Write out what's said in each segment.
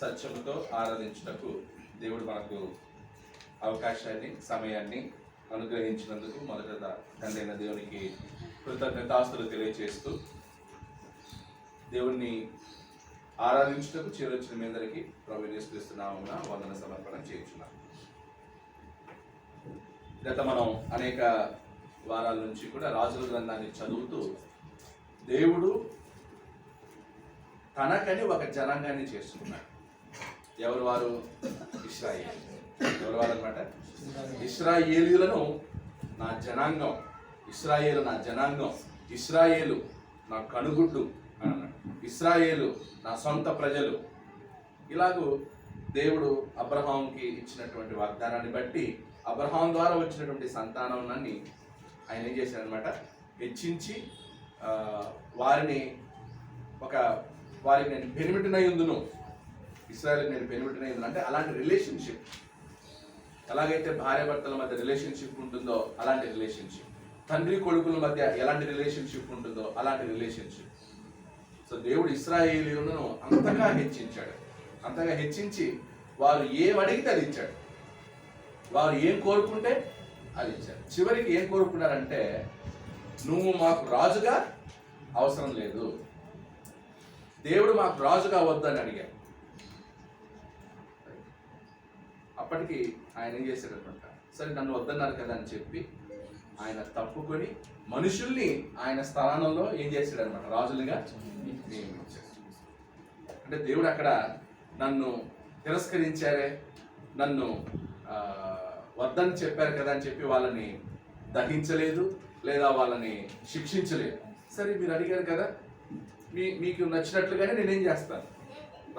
సత్యముతో ఆరాధించుటకు దేవుడు మనకు అవకాశాన్ని సమయాన్ని అనుగ్రహించినందుకు మొదట తండ్రి అయిన దేవునికి కృతజ్ఞతాస్తులు తెలియజేస్తూ దేవుణ్ణి ఆరాధించుటకు చేరొచ్చిన మీ అందరికీ ప్రభువు యేసు నామమున వందన సమర్పణ చేయించున్నాం. గత మనం అనేక వారాల నుంచి కూడా రాజుల గ్రంథాన్ని చదువుతూ దేవుడు తనకని ఒక జనాంగాన్ని చేసుకున్నాడు. ఎవరు వారు? ఇశ్రాయేలు. ఎవరు వారు అన్నమాట? ఇశ్రాయేలీయులను నా జనాంగం, ఇశ్రాయేలు నా జనాంగం, ఇశ్రాయేలు నా కనుగుడ్డు అని అన్నాడు. ఇశ్రాయేలు నా సొంత ప్రజలు. ఇలాగూ దేవుడు అబ్రహాంకి ఇచ్చినటువంటి వాగ్దానాన్ని బట్టి అబ్రహాం ద్వారా వచ్చినటువంటి సంతానాన్ని ఆయన ఏం చేశాడనమాట, హెచ్చించి వారికి నేను పెనిమిటినయ్యుందును, ఇశ్రాయేలుకి నేను పెనిమిటినయ్యుందును అంటే అలాంటి రిలేషన్షిప్. ఎలాగైతే భార్యాభర్తల మధ్య రిలేషన్షిప్ ఉంటుందో అలాంటి రిలేషన్షిప్, తండ్రి కొడుకుల మధ్య ఎలాంటి రిలేషన్షిప్ ఉంటుందో అలాంటి రిలేషన్షిప్. సో దేవుడు ఇశ్రాయేలీయులను అంతగా హెచ్చించాడు. అంతగా హెచ్చించి వారు ఏం అడిగితే అది ఇచ్చాడు. వారు ఏం కోరుకుంటే అది ఇచ్చాడు. చివరికి ఏం కోరుకున్నారంటే, నువ్వు మాకు రాజుగా అవసరం లేదు, దేవుడు మాకు రాజుగా వద్దని అడిగాడు. అప్పటికి ఆయన ఏం చేశాడనమాట, సరే నన్ను వద్దన్నారు కదా అని చెప్పి ఆయన తప్పుకొని మనుషుల్ని ఆయన స్థానంలో ఏం చేశాడనమాట, రాజులుగా నియమించాడు. అంటే దేవుడు అక్కడ నన్ను తిరస్కరించారే, నన్ను వద్దని చెప్పారు కదా అని చెప్పి వాళ్ళని దహించలేదు, లేదా వాళ్ళని శిక్షించలేదు. సరే మీరు అడిగారు కదా, మీకు నచ్చినట్లుగానే నేనేం చేస్తాను,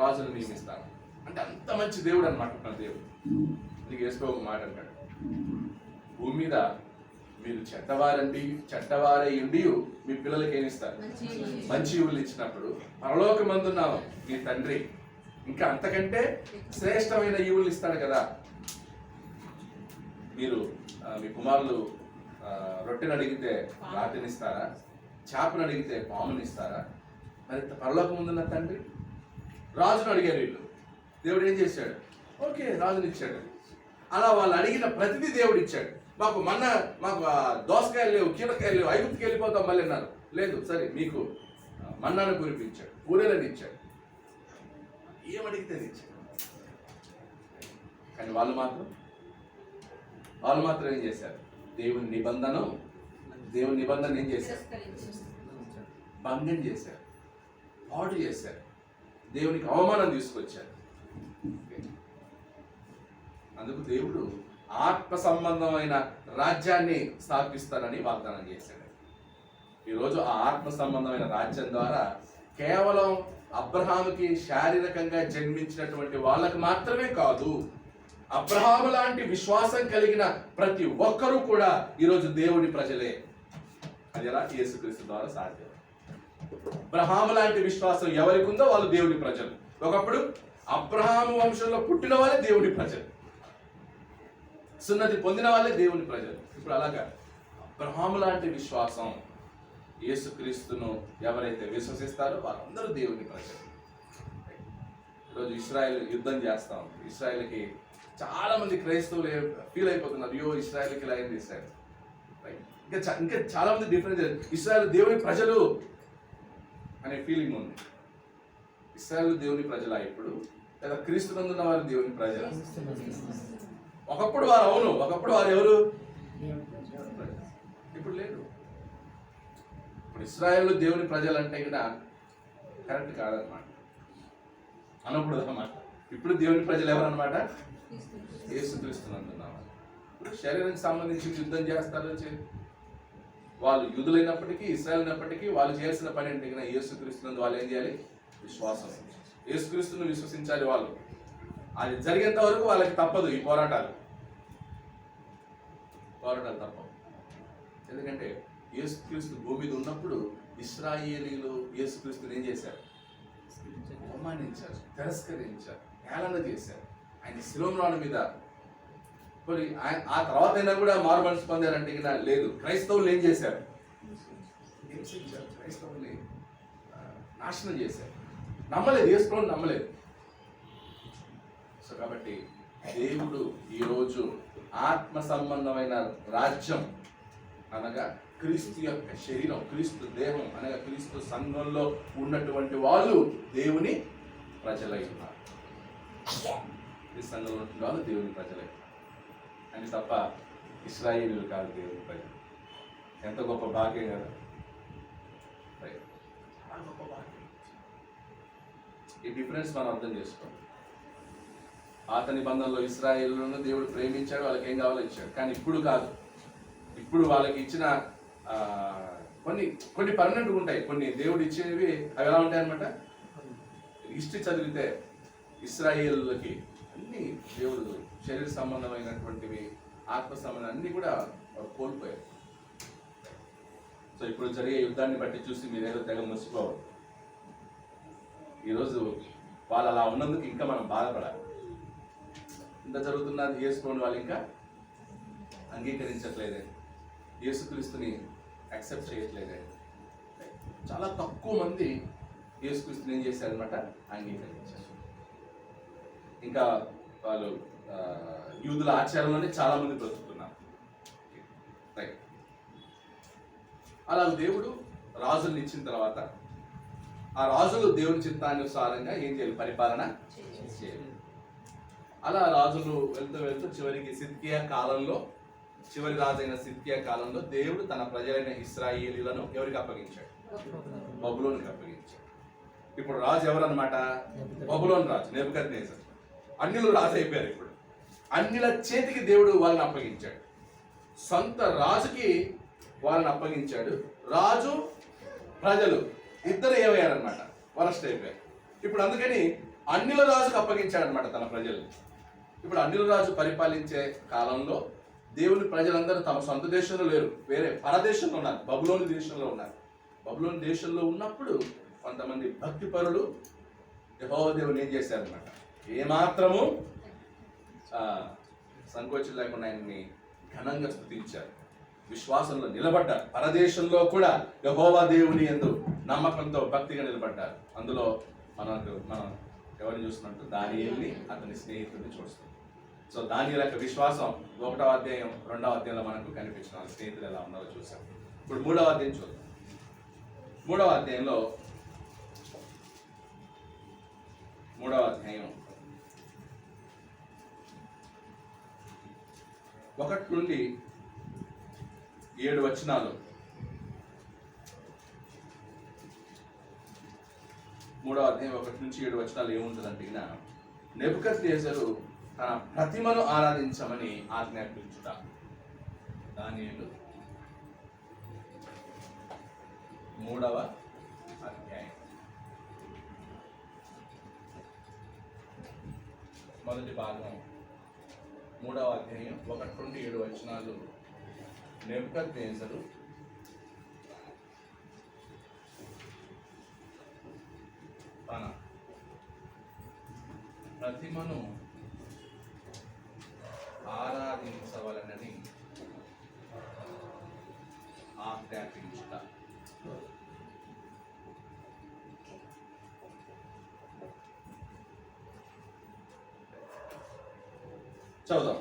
రాజును నియమిస్తాను అంటే అంత మంచి దేవుడు అనమాట మన దేవుడు. నీకు వేసుకో ఒక మాట అంటాడు, భూమి మీద మీరు చెడ్డవారై ఉండి మీ పిల్లలకి ఏమి ఇస్తారు, మంచి ఇవులు ఇచ్చినప్పుడు పరలోకమందున్న మీ తండ్రి ఇంకా అంతకంటే శ్రేష్టమైన ఈవులు ఇస్తాడు కదా. మీరు మీ కుమారులు రొట్టెని అడిగితే రాతిని ఇస్తారా, చేపను అడిగితే పాముని ఇస్తారా? మరి పరలోకం ముందున్న తండ్రి రాజును అడిగారు వీళ్ళు. దేవుడు ఏం చేశాడు, ఓకే రాజుని ఇచ్చాడు. అలా వాళ్ళు అడిగిన ప్రతిదీ దేవుడు ఇచ్చాడు. మాకు దోసకాయలు లేవు, కీరకాయలు లేవు, ఐగుప్తుకి వెళ్ళిపోతాం మళ్ళీ అన్నారు. లేదు, సరే మీకు మన్నాను కురిపించాడు, పూరేలని ఇచ్చాడు, ఏమడిగితే ఇచ్చాడు. కానీ వాళ్ళు మాత్రం ఏం చేశారు, దేవుని నిబంధన ఏం చేశారు, భంగం చేశారు, పాడు చేశారు, దేవునికి అవమానం తీసుకొచ్చారు. అందుకు దేవుడు ఆత్మ సంబంధమైన రాజ్యాన్ని స్థాపిస్తానని వాగ్దానం చేశాడు. ఈరోజు ఆ ఆత్మ సంబంధమైన రాజ్యం ద్వారా కేవలం అబ్రహాముకి శారీరకంగా జన్మించినటువంటి వాళ్ళకి మాత్రమే కాదు, అబ్రహాము లాంటి విశ్వాసం కలిగిన ప్రతి ఒక్కరూ కూడా ఈరోజు దేవుని ప్రజలే. అది ఎలా? యేసుక్రీస్తు ద్వారా సాధ్యం. అబ్రహాము లాంటి విశ్వాసం ఎవరికి ఉందో వాళ్ళు దేవుని ప్రజలు. ఒకప్పుడు అబ్రహాము వంశంలో పుట్టిన వాళ్ళే దేవుని ప్రజలు, సున్నతి పొందిన వాళ్ళే దేవుని ప్రజలు. ఇప్పుడు అలాగా అబ్రహాము లాంటి విశ్వాసం, యేసుక్రీస్తును ఎవరైతే విశ్వసిస్తారో వాళ్ళందరూ దేవుని ప్రజలు. ఈరోజు ఇశ్రాయేల్ యుద్ధం చేస్తాం. ఇశ్రాయేల్కి చాలా మంది క్రైస్తవులు ఫీల్ అయిపోతున్నారు, అయ్యో ఇశ్రాయేల్కి ఇలా అయింది ఇశ్రాయేల్. ఇంకా చాలా మంది డిఫరెంట్, ఇశ్రాయేల్ దేవుని ప్రజలు అనే ఫీలింగ్ ఉంది. ఇశ్రాయేల్ దేవుని ప్రజలా ఇప్పుడు, లేదా క్రీస్తునందున్న వారు దేవుని ప్రజలు? ఒకప్పుడు వారు అవును, ఒకప్పుడు వారు ఎవరు? ఇప్పుడు లేదు. ఇప్పుడు ఇశ్రాయేల్ దేవుని ప్రజలు అంటే కూడా కరెక్ట్ కాదనమాట, అనకూడదు అన్నమాట. ఇప్పుడు దేవుని ప్రజలు ఎవరన్నమాట? యేసుక్రీస్తునందున్న వారు. ఇప్పుడు శరీరానికి సంబంధించి యుద్ధం చేస్తారు, వాళ్ళు యూదులైనప్పటికీ ఇశ్రాయేల్ అయినప్పటికీ వాళ్ళు చేయాల్సిన పని ఏంటి? యేసుక్రీస్తునందు వాళ్ళు ఏం చేయాలి? విశ్వాసం. యేసుక్రీస్తును విశ్వసించాలి వాళ్ళు. అది జరిగేంత వరకు వాళ్ళకి తప్పదు ఈ పోరాటాలు తప్పవు. ఎందుకంటే యేసుక్రీస్తు భూమి మీద ఉన్నప్పుడు ఇశ్రాయేలీలు యేసుక్రీస్తుని ఏం చేశారు? అవమానించారు, తిరస్కరించారు, హేళన చేశారు. ఆయన శిలోమ్రాణి మీద ఆ తర్వాత అయినా కూడా మారు మనసు పొందారంటే లేదు. క్రైస్తవులు ఏం చేశారు? క్రైస్తవుల్ని నాశనం చేశారు. నమ్మలేదు, యేసుప్రభువుని నమ్మలేదు. కాబట్టి దేవుడు ఈరోజు ఆత్మ సంబంధమైన రాజ్యం అనగా క్రీస్తు యొక్క శరీరం, క్రీస్తు దేహం అనగా క్రీస్తు సంఘంలో ఉన్నటువంటి వాళ్ళు దేవుని ప్రజలై ఉన్నారు. ఈ సంఘంలో ఉంటున్న వాళ్ళు దేవుని ప్రజలై అని తప్ప ఇశ్రాయేలీయులు కాదు దేవుని ప్రజలు. ఎంత గొప్ప భాగ్యం కదా, చాలా గొప్ప భాగ్యం. ఈ డిఫరెన్స్ మనం అర్థం చేసుకోండి. పాత నిబంధనలో ఇశ్రాయేలులను దేవుడు ప్రేమించాడు, వాళ్ళకి ఏం కావాలో ఇచ్చాడు. కానీ ఇప్పుడు కాదు. ఇప్పుడు వాళ్ళకి ఇచ్చిన కొన్ని పర్మనెంట్గా ఉంటాయి, కొన్ని దేవుడు ఇచ్చేవి అవి ఎలా ఉంటాయి అనమాట. హిస్టరీ చదివితే ఇశ్రాయేలులకి అన్ని దేవుడు శరీర సంబంధమైనటువంటివి, ఆత్మ సంబంధం అన్ని కూడా కోల్పోయారు. సో ఇప్పుడు జరిగే యుద్ధాన్ని బట్టి చూసి మీరేదో తెగ ముసిపోవాలి. ఈరోజు వాళ్ళు అలా ఉన్నందుకు ఇంకా మనం బాధపడాలి. ఇంత జరుగుతున్నది యేసుని వాళ్ళు ఇంకా అంగీకరించట్లేదే, యేసుక్రీస్తుని యాక్సెప్ట్ చేయట్లేదే. చాలా తక్కువ మంది యేసుక్రీస్తుని ఏం చేశారనమాట, అంగీకరించారు. ఇంకా వాళ్ళు యూదుల ఆచారంలోనే చాలా మంది బ్రతుకుతున్నారు. రైట్. అలా దేవుడు రాజులను ఇచ్చిన తర్వాత ఆ రాజులు దేవుని చిత్తానుసారంగా ఏం చేయాలి, పరిపాలన చేయాలి. అలా రాజులు వెళ్తూ వెళ్తూ చివరికి సిద్కియా కాలంలో, చివరి రాజైన సిద్కియా కాలంలో దేవుడు తన ప్రజలైన ఇశ్రాయేలీయులను ఎవరికి అప్పగించాడు, బబులోనికి అప్పగించాడు. ఇప్పుడు రాజు ఎవరన్నమాట, బబులోను రాజు నెబుకద్నెజర్. అన్యులు రాజు అయిపోయారు. ఇప్పుడు అన్యుల చేతికి దేవుడు వాళ్ళని అప్పగించాడు. సొంత రాజుకి వాళ్ళని అప్పగించాడు. రాజు ప్రజలు ఇద్దరు ఏమయ్యారనమాట, వరస్ట్ అయిపోయారు. ఇప్పుడు అందుకని అన్యుల రాజుకు అప్పగించాడు అనమాట తన ప్రజల్ని. ఇప్పుడు అన్యుల రాజు పరిపాలించే కాలంలో దేవుని ప్రజలందరూ తమ సొంత దేశంలో లేరు, వేరే పరదేశంలో ఉన్నారు, బబులోని దేశంలో ఉన్నారు. బబులోని దేశంలో ఉన్నప్పుడు కొంతమంది భక్తి పరులు యెహోవా దేవుని ఏం చేశారనమాట, ఏమాత్రము సంకోచం లేకుండా ఆయన్ని ఘనంగా స్తుతించారు, విశ్వాసంలో నిలబడ్డారు. పరదేశంలో కూడా యెహోవా దేవుని యందు నమ్మకంతో భక్తిగా నిలబడ్డారు. అందులో మనం ఎవరిని చూస్తున్నట్టు దానియేలుని, అతని స్నేహితుడిని చూస్తాం. సో దానియేలు యొక్క విశ్వాసం 1వ అధ్యాయం 2వ అధ్యాయంలో మనకు కనిపించిన వాళ్ళ స్నేహితులు ఎలా ఉన్నారో చూసాం. ఇప్పుడు 3వ అధ్యాయం చూద్దాం. 3వ అధ్యాయంలో 3వ అధ్యాయం 1 నుండి 7 వచనాలు. 3వ అధ్యాయం 1 నుంచి 7 వచనాలు ఏముంటుందంటే, నెబుకద్నెజరు తన ప్రతిమను ఆరాధించమని ఆజ్ఞాపించుట. దానియేలు 3వ అధ్యాయం మొదటి భాగం. 3వ అధ్యాయం 1 నుండి 7 వచనాలు. నెబుకద్నెజరు తన ప్రతిమను ఆరాధించవలనని ఆజ్ఞాపించుట. చదువుదాం.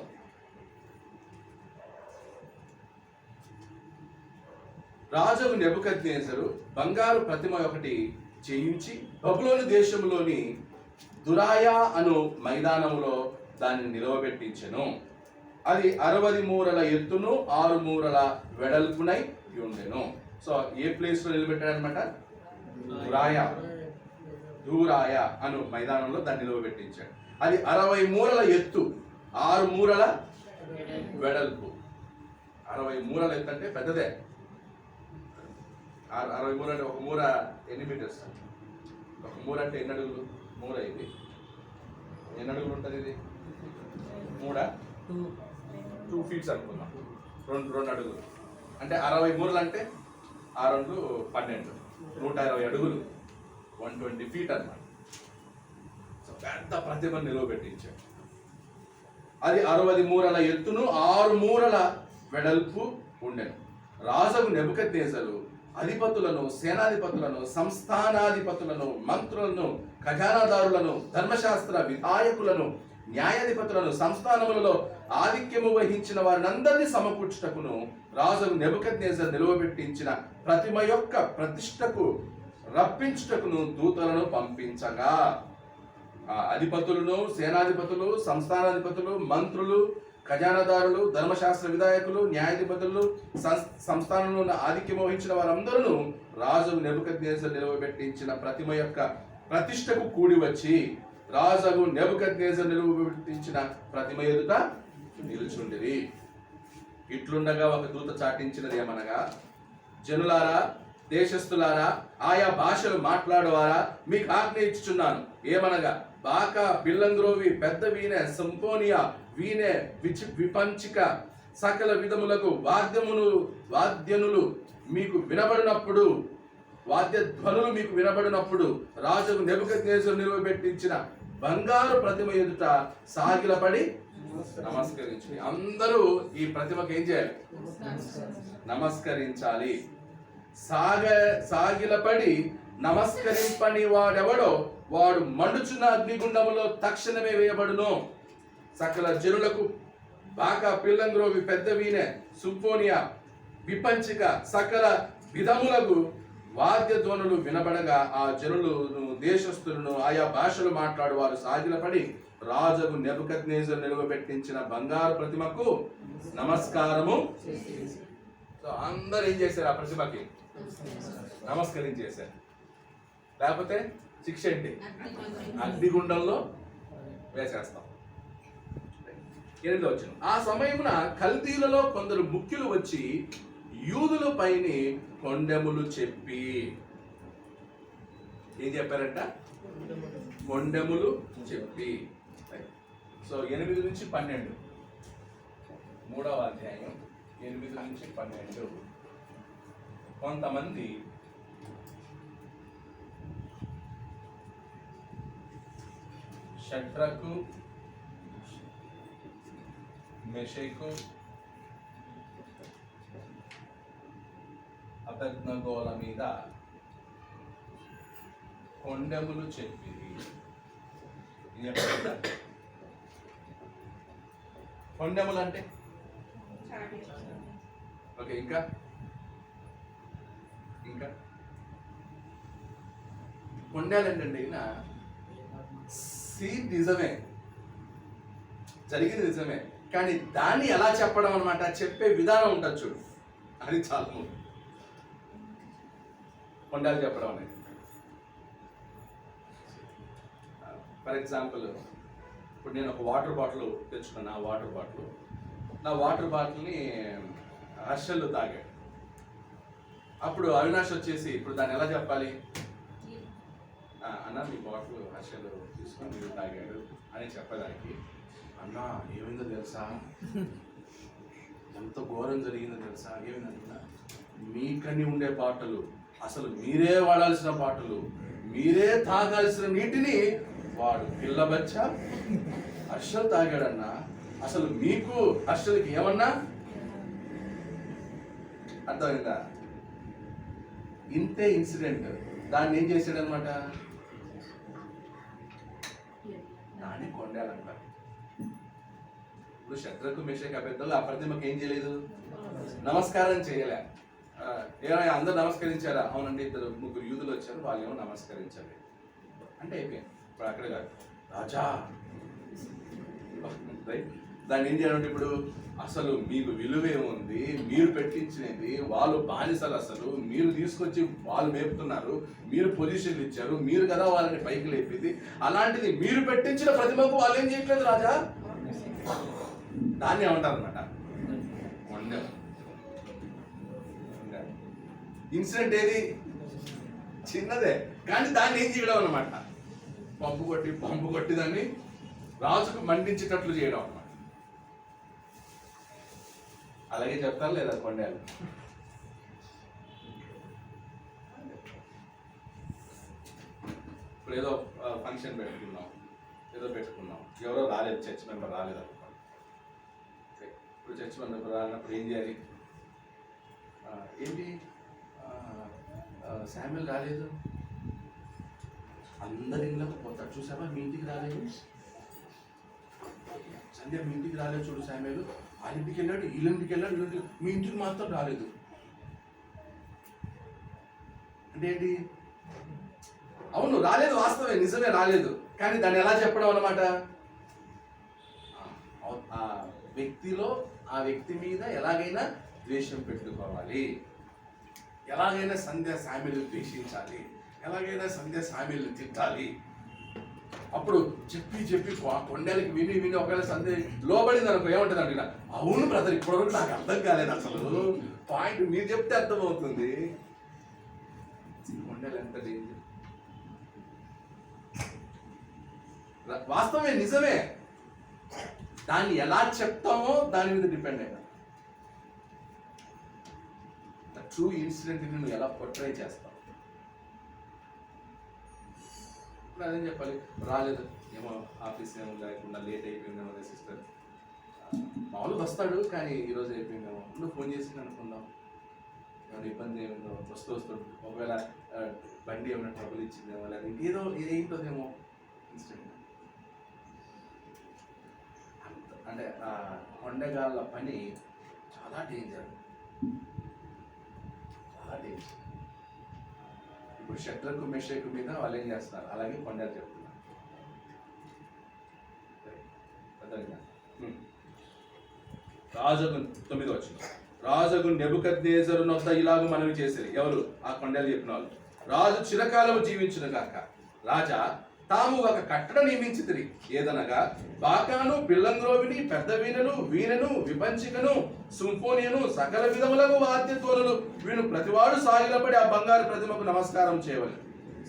రాజు నెబుకద్నెజరు బంగారు ప్రతిమ ఒకటి చేయించి బబులోను దేశంలోని దురాయా అను మైదానంలో దానిని నిలవబెట్టించెను. అది 60 మూరల ఎత్తును 6 మూరల వెడల్పునై ఉండెను. సో ఏ ప్లేస్ లో నిలబెట్టాడనమాట, దురాయా అను మైదానంలో దాన్ని నిలవబెట్టించాడు. అది 60 మూరల ఎత్తు, 6 మూరల వెడల్పు. 60 మూరల ఎత్తు అంటే పెద్దదే. 60 మూరలు అంటే ఒక మూర ఎన్ని మీటర్స్? ఒక మూర అంటే ఎన్ని అడుగులు? మూర ఇది ఎన్ని అడుగులు ఉంటుంది? ఇది మూడ 2 ఫీట్స్ అనుకుందాం. 2 అడుగులు అంటే 60 మూరలు అంటే 6 12 120 అడుగులు, 120 ఫీట్ అన్నమాట. సో పెద్ద ప్రతిమను నిలవబెట్టించాడు. అది 60 మూరల ఎత్తును 6 మూరల వెడల్పు ఉండెను. రాజు నెబుకద్నెజరు అధిపతులను, సేనాధిపతులను, సంస్థానాధిపతులను, మంత్రులను, ఖజానాదారులను, ధర్మశాస్త్ర విధాయకులను, న్యాయాధిపతులను సంస్థానములలో ఆధిక్యము వహించిన వారినందరినీ సమకూర్చుటకును రాజు నెబుకద్నెజర్ నిలువబెట్టించిన ప్రతిమ యొక్క ప్రతిష్టకు రప్పించుటకును దూతలను పంపించగా అధిపతులను, సేనాధిపతులు, సంస్థానాధిపతులు, మంత్రులు, ఖజానాదారులు, ధర్మశాస్త్ర విధాయకులు, న్యాయాధిపతులు, సంస్థానంలో ఆధిక్యం వహించిన వారందరూ రాజు నెబుకద్నెజర్ నిలువబెట్టించిన ప్రతిమ యొక్క ప్రతిష్టకు కూడి వచ్చి రాజు నెబుకద్నెజర్ నిలువబెట్టించిన ప్రతిమ ఎదుట నిలుచుండిరి. ఇట్లుండగా ఒక దూత చాటించినది ఏమనగా, జనులారా, దేశస్థులారా, ఆయా భాషలు మాట్లాడేవారా, మీకు ఆజ్ఞ ఇచ్చుచున్నాను. ఏమనగా, బాకా, బిల్లంగ్రోవి, పెద్ద వీణె, సంపోనియా, వీణె, విపంచిక, సకల విధములకు వాద్యనులు మీకు వినబడినప్పుడు, వాద్యధ్వనులు మీకు వినబడినప్పుడు రాజు నెబుకద్నెజర్ నిలువబెట్టించిన బంగారు ప్రతిమ ఎదుట సాగిలపడి నమస్కరించాలి. అందరూ ఈ ప్రతిమకు ఏం చేయాలి? నమస్కరించాలి. సాగిలపడి నమస్కరింపని వాడెవడో వాడు మండుచున్న అగ్నిగుండములో తక్షణమే వేయబడును. సకల జనులకు బాకా, పిల్లంగ్రోవి, పెద్ద వీణె, సింఫోనియా, విపంచిక, సకల విధములకు వాద్యధ్వనులు వినబడగా ఆ జనులను, దేశస్థులను, ఆయా భాషలు మాట్లాడు వారు సాగిలపడి రాజు నెబుకద్నెజర్ నిలువబెట్టించిన బంగారు ప్రతిమకు నమస్కారము. సో అందరు ఏం చేశారు? ఆ ప్రతిమకి నమస్కరించేశారు. లేకపోతే శిక్ష ఏంటి? అగ్నిగుండంలో వేసేస్తాం. 8వ వచనం, ఆ సమయమున కల్దీలలో కొందరు ముఖ్యులు వచ్చి యూదుల పైన కొండెములు చెప్పి ఏం చెప్పారంట? కొండెములు చెప్పి. సో 8 నుంచి 12, 3వ అధ్యాయం 8 నుంచి 12. కొంతమంది షడ్రకు, మెషకు, అబెద్నగోల మీద కొండెములు చెప్పి. కొండెములు అంటే ఓకే. ఇంకా కొండలు ఏంటంటే నిజమే, జరిగింది నిజమే, కానీ దాన్ని ఎలా చెప్పడం అనమాట, చెప్పే విధానం ఉంటుంది చూడు, అది చాలా కొండలు చెప్పడం అనేది. ఫర్ ఎగ్జాంపుల్, ఇప్పుడు నేను ఒక వాటర్ బాటిల్ తెచ్చుకున్నాను. నా వాటర్ బాటిల్ని హర్షలు తాగాడు. అప్పుడు అవినాష్ వచ్చేసి ఇప్పుడు దాన్ని ఎలా చెప్పాలి? అన్న, మీ బాటిల్ హర్షలు తీసుకొని మీరు తాగాడు అని చెప్పడానికి, అన్న ఏమైందో తెలుసా, ఎంత ఘోరం జరిగిందో తెలుసా, ఏమైందంటున్నా, మీకని ఉండే బాటలు, అసలు మీరే వాడాల్సిన బాటలు, మీరే తాగాల్సిన నీటిని వాడు పిల్లబచ్చ హర్షలు తాగాడన్నా, అసలు మీకు హర్షలకి ఏమన్నా అర్థమైందా? ఇంతే ఇన్సిడెంట్. దాన్ని ఏం చేశాడనమాట, దాన్ని కొండాలంటారు. ఇప్పుడు షడ్రకు, మెషకు, అబెద్నెగో ఆ ప్రతిమకు ఏం చేయలేదు? నమస్కారం చేయలే. ఏమైనా అందరు నమస్కరించారా? అవునండి, 2-3 యూదులు వచ్చారు, వాళ్ళు ఏమో నమస్కరించాలి అంటే అయిపోయింది. ఇప్పుడు అక్కడ కాదు, రాజా రైట్. దాన్ని ఏం చేయాలంటే, ఇప్పుడు అసలు మీకు విలువే ఉంది, మీరు పెట్టించినది, వాళ్ళు బానిసలు, అసలు మీరు తీసుకొచ్చి వాళ్ళు మేపుతున్నారు, మీరు పొజిషన్లు ఇచ్చారు, మీరు కదా వాళ్ళని పైకి లేపింది, అలాంటిది మీరు పెట్టించిన ప్రతిమకు వాళ్ళు ఏం చేయట్లేదు రాజా. దాన్ని ఏమంటారు అనమాట, ఇన్సిడెంట్ ఏది చిన్నదే, కానీ దాన్ని ఏం చేయడం అనమాట, పంపు కొట్టి దాన్ని రాజుకు మండించేటట్లు చేయడం అనమాట. అలాగే చెప్తారు లేదా కొండలు? ఇప్పుడు ఏదో ఫంక్షన్ పెట్టుకున్నాం, ఎవరో రాలేదు, చర్చ్ మెంబర్ రాలేదు అనుకోండి. ఇప్పుడు చర్చ్ మెంబర్ రాలినప్పుడు ఏం చేయాలి? ఏంటి శామ్యుల్ రాలేదు, అందరి ఇళ్ళకు పోతాడు, చూసావా మీ ఇంటికి రాలేదు, సంధ్య మీ ఇంటికి రాలేదు చూడు సామ్యుయేలు, వాళ్ళ ఇంటికి వెళ్ళాడు, వీళ్ళింటికి వెళ్ళాడు, మీ ఇంటికి మాత్రం రాలేదు అంటే ఏంటి? అవును రాలేదు, వాస్తవే, నిజమే రాలేదు, కానీ దాన్ని ఎలా చెప్పడం అన్నమాట? ఆ వ్యక్తిలో ఆ వ్యక్తి మీద ఎలాగైనా ద్వేషం పెట్టుకోవాలి, ఎలాగైనా సంధ్య సామ్యుయేలు ద్వేషించాలి, ఎలాగైనా సంధ్య సామ్యుయేలు తిట్టాలి. అప్పుడు చెప్పి కొండలకి విని ఒకవేళ సంధ్య లోబడింది అనుకో, ఏమంటుంది అంటే, అవును బ్రదర్ ఇప్పటివరకు నాకు అర్థం కాలేదు, అసలు పాయింట్ మీరు చెప్తే అర్థమవుతుంది. కొండలు ఎంత డేంజర్, వాస్తవమే, నిజమే, దాన్ని ఎలా చెప్తామో దాని మీద డిపెండ్ అయినా ట్రూ ఇన్సిడెంట్ నువ్వు ఎలా పోర్ట్రే చేస్తావు. ఇప్పుడు అదేం చెప్పాలి, రాలేదు ఏమో ఆఫీస్ ఏమో లేకుండా లేట్ అయిపోయిందేమో సిస్టర్, మామూలుగా వస్తాడు కానీ ఈరోజు అయిపోయిందేమో, నువ్వు ఫోన్ చేసి అనుకుందాం, ఏమైనా ఇబ్బంది ఏమిందో, వస్తూ ఒకవేళ బండి ఏమైనా ట్రబుల్ ఇచ్చిందేమో, లేదా ఇంకేదో ఏంటోదేమో ఇన్సిడెంట్. అంటే ఆ కొండగాళ్ళ పని చాలా డేంజర్, చాలా డేంజర్. ఇప్పుడు షడ్రకు మెషకు మీద వాళ్ళు ఏం చేస్తున్నారు, అలాగే కొండలు చెప్తున్నారు. రాజుకు 9వ వచనం, రాజుకు నెబుకద్నెజరు నొద్ద ఇలాగ మనవి చేసేది ఎవరు? ఆ కొండలు చెప్పిన వాళ్ళు. రాజు చిరకాలము జీవించును గాక, రాజా తాము ఒక కట్టడ నియమించితిరి, ఏదనగా బాకాను, పిల్లంగ్రోవిని, పెద్ద వీణను, విపంచికను, సింఫోనియను, సకల విధములకు వాద్యతోనులు వీను ప్రతివాడు సాగిలపడి ఆ బంగారు ప్రతిమకు నమస్కారం చేయవలెను.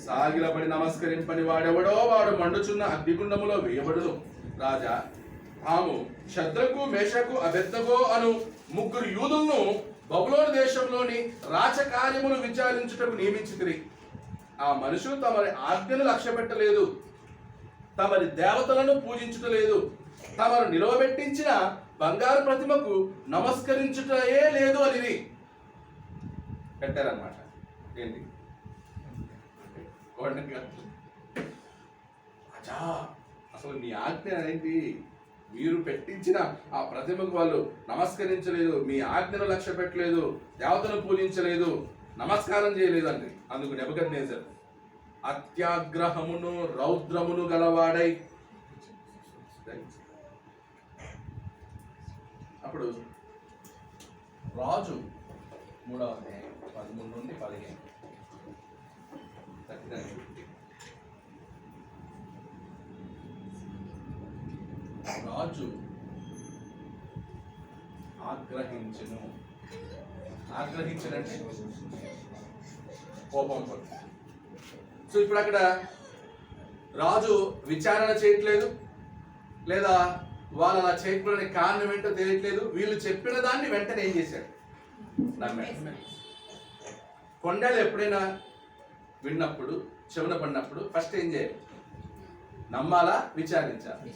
సాగిలపడి నమస్కరింపని వాడెవడో వాడు మండుచున్న అగ్నిగుండములో వేయబడును. రాజా తాము శద్రకు, మేషకు, అబెద్నెగో అను 3 యూదులను బబులోను దేశంలోని రాజకార్యములు విచారించుటకు నియమించితిరి. ఆ మనుషులు తమరి ఆజ్ఞను లక్ష్య పెట్టలేదు, తమరి దేవతలను పూజించుటలేదు, తమరు నిలవబెట్టించిన బంగారు ప్రతిమకు నమస్కరించుటయే లేదు అని పెట్టారన్నమాట. ఏంటి అచ్చా, అసలు నీ ఆజ్ఞ ఏంటి? మీరు పెట్టించిన ఆ ప్రతిమకు వాళ్ళు నమస్కరించలేదు, మీ ఆజ్ఞను లక్ష్య పెట్టలేదు, దేవతను పూజించలేదు, నమస్కారం చేయలేదు అండి. అందుకు నెబుకద్నెజరు అత్యాగ్రహమును రౌద్రమును గలవాడై, అప్పుడు రాజు 3వ అధ్యాయం 13 నుండి 15 రాజు ఆగ్రహించనంటే కోపం పడు. సో ఇప్పుడు అక్కడ రాజు విచారణ చేయట్లేదు, లేదా వాళ్ళు అలా చేయకపోవడానికి కారణం ఏంటో తెలియట్లేదు. వీళ్ళు చెప్పిన దాన్ని వెంటనే ఏం చేశాడు? నమ్మాడు. కొండలు ఎప్పుడైనా విన్నప్పుడు, చెవున పడినప్పుడు ఫస్ట్ ఏం చేయాలి? నమ్మాలా? విచారించాలి.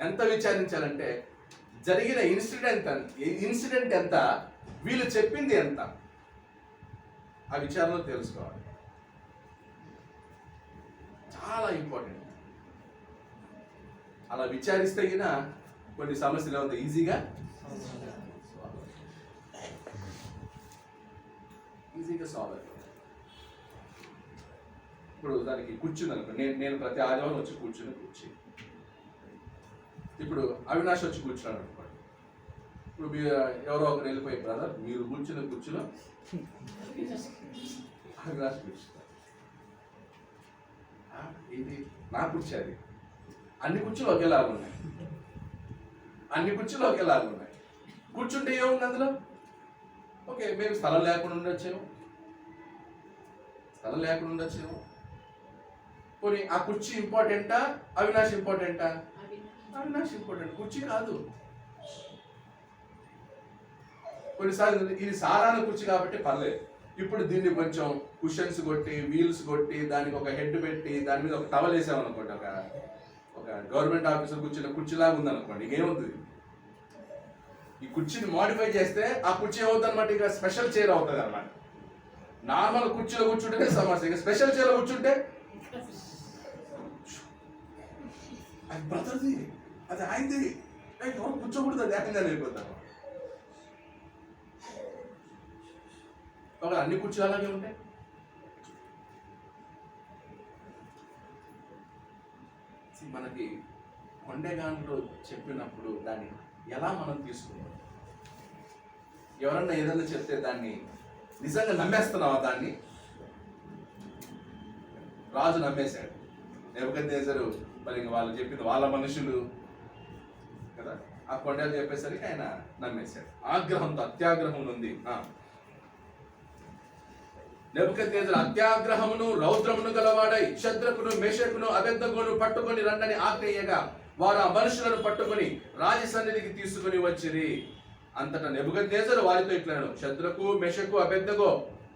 ఎంత విచారించాలంటే జరిగిన ఇన్సిడెంట్ ఎంత, వీళ్ళు చెప్పింది ఎంత, ఆ విచారణలో తెలుసుకోవాలి. చాలా ఇంపార్టెంట్. అలా విచారిస్తే గిన కొన్ని సమస్యలు ఏమవుతాయి, ఈజీగా సాల్వ్ అవుతాయి. ఇప్పుడు దానికి కూర్చుని అనుకో, నేను ప్రతి ఆదివారం వచ్చి కూర్చుని ఇప్పుడు అవినాష్ వచ్చి కూర్చున్నాడు అనుకోండి. ఇప్పుడు ఎవరో ఒకరు వెళ్ళిపోయి, బ్రదర్ మీరు కూర్చుని అవినాష్ కూర్చున్నారు. ఇది నా కుర్చీ, అది అన్ని కుర్చీలు ఒకేలాగా ఉన్నాయి. కూర్చుంటే ఏముంది అందులో? ఓకే, మేము స్థలం లేకుండా ఉండొచ్చేమో. పోనీ ఆ కుర్చీ ఇంపార్టెంటా, అవినాష్ ఇంపార్టెంటా? అవినాష్ ఇంపార్టెంట్, కుర్చీ కాదు. కొన్నిసార్లు ఇది సాధారణ కుర్చీ కాబట్టి పర్లేదు. ఇప్పుడు దీన్ని కొంచెం కుషన్స్ కొట్టి, వీల్స్ కొట్టి, దానికి ఒక హెడ్ పెట్టి, దాని మీద ఒక టవల్ వేసామనుకోండి, ఒక గవర్నమెంట్ ఆఫీసర్ కూర్చున్న కుర్చీలాగా ఉందనుకోండి, ఇంకేమవుతుంది? ఈ కుర్చీని మోడిఫై చేస్తే ఆ కుర్చీ ఏమవుతుంది అనమాట, ఇక స్పెషల్ చైర్ అవుతుంది అనమాట. నార్మల్ కుర్చీలో కూర్చుంటేనే సమస్య, ఇక స్పెషల్ చైర్లో కూర్చుంటే అది బ్రదర్ది, అది ఆయనది, ఎవరు కూర్చోకూడదు, అది ఏకంగా అయిపోతారు. ఒక అన్ని కుర్చీలు అలాగే ఉంటాయి. మనకి కొండగాంలో చెప్పినప్పుడు దాన్ని ఎలా మనం తీసుకున్నాం? ఎవరన్నా ఏదన్నా చెప్తే దాన్ని నిజంగా నమ్మేస్తున్నావా? దాన్ని రాజు నమ్మేశాడు. నెబుకద్నెజరు మరి వాళ్ళు చెప్పింది వాళ్ళ మనుషులు కదా, ఆ కొండలు చెప్పేసరికి ఆయన నమ్మేశాడు. ఆగ్రహంతో, అత్యాగ్రహం ఉంది. నెబుకద్నెజరు అత్యాగ్రహమును రౌద్రమును గలవాడై శద్రకును మెషకును అబేద్నెగోను పట్టుకొని రండని ఆజ్ఞేయగా వారు ఆ మనుషులను పట్టుకొని రాజసన్నిధికి తీసుకుని వచ్చిరి. అంతటా నెబుకద్నెజరు వారితో ఇట్లనెను, శద్రకు మెషకు అబేద్నెగో,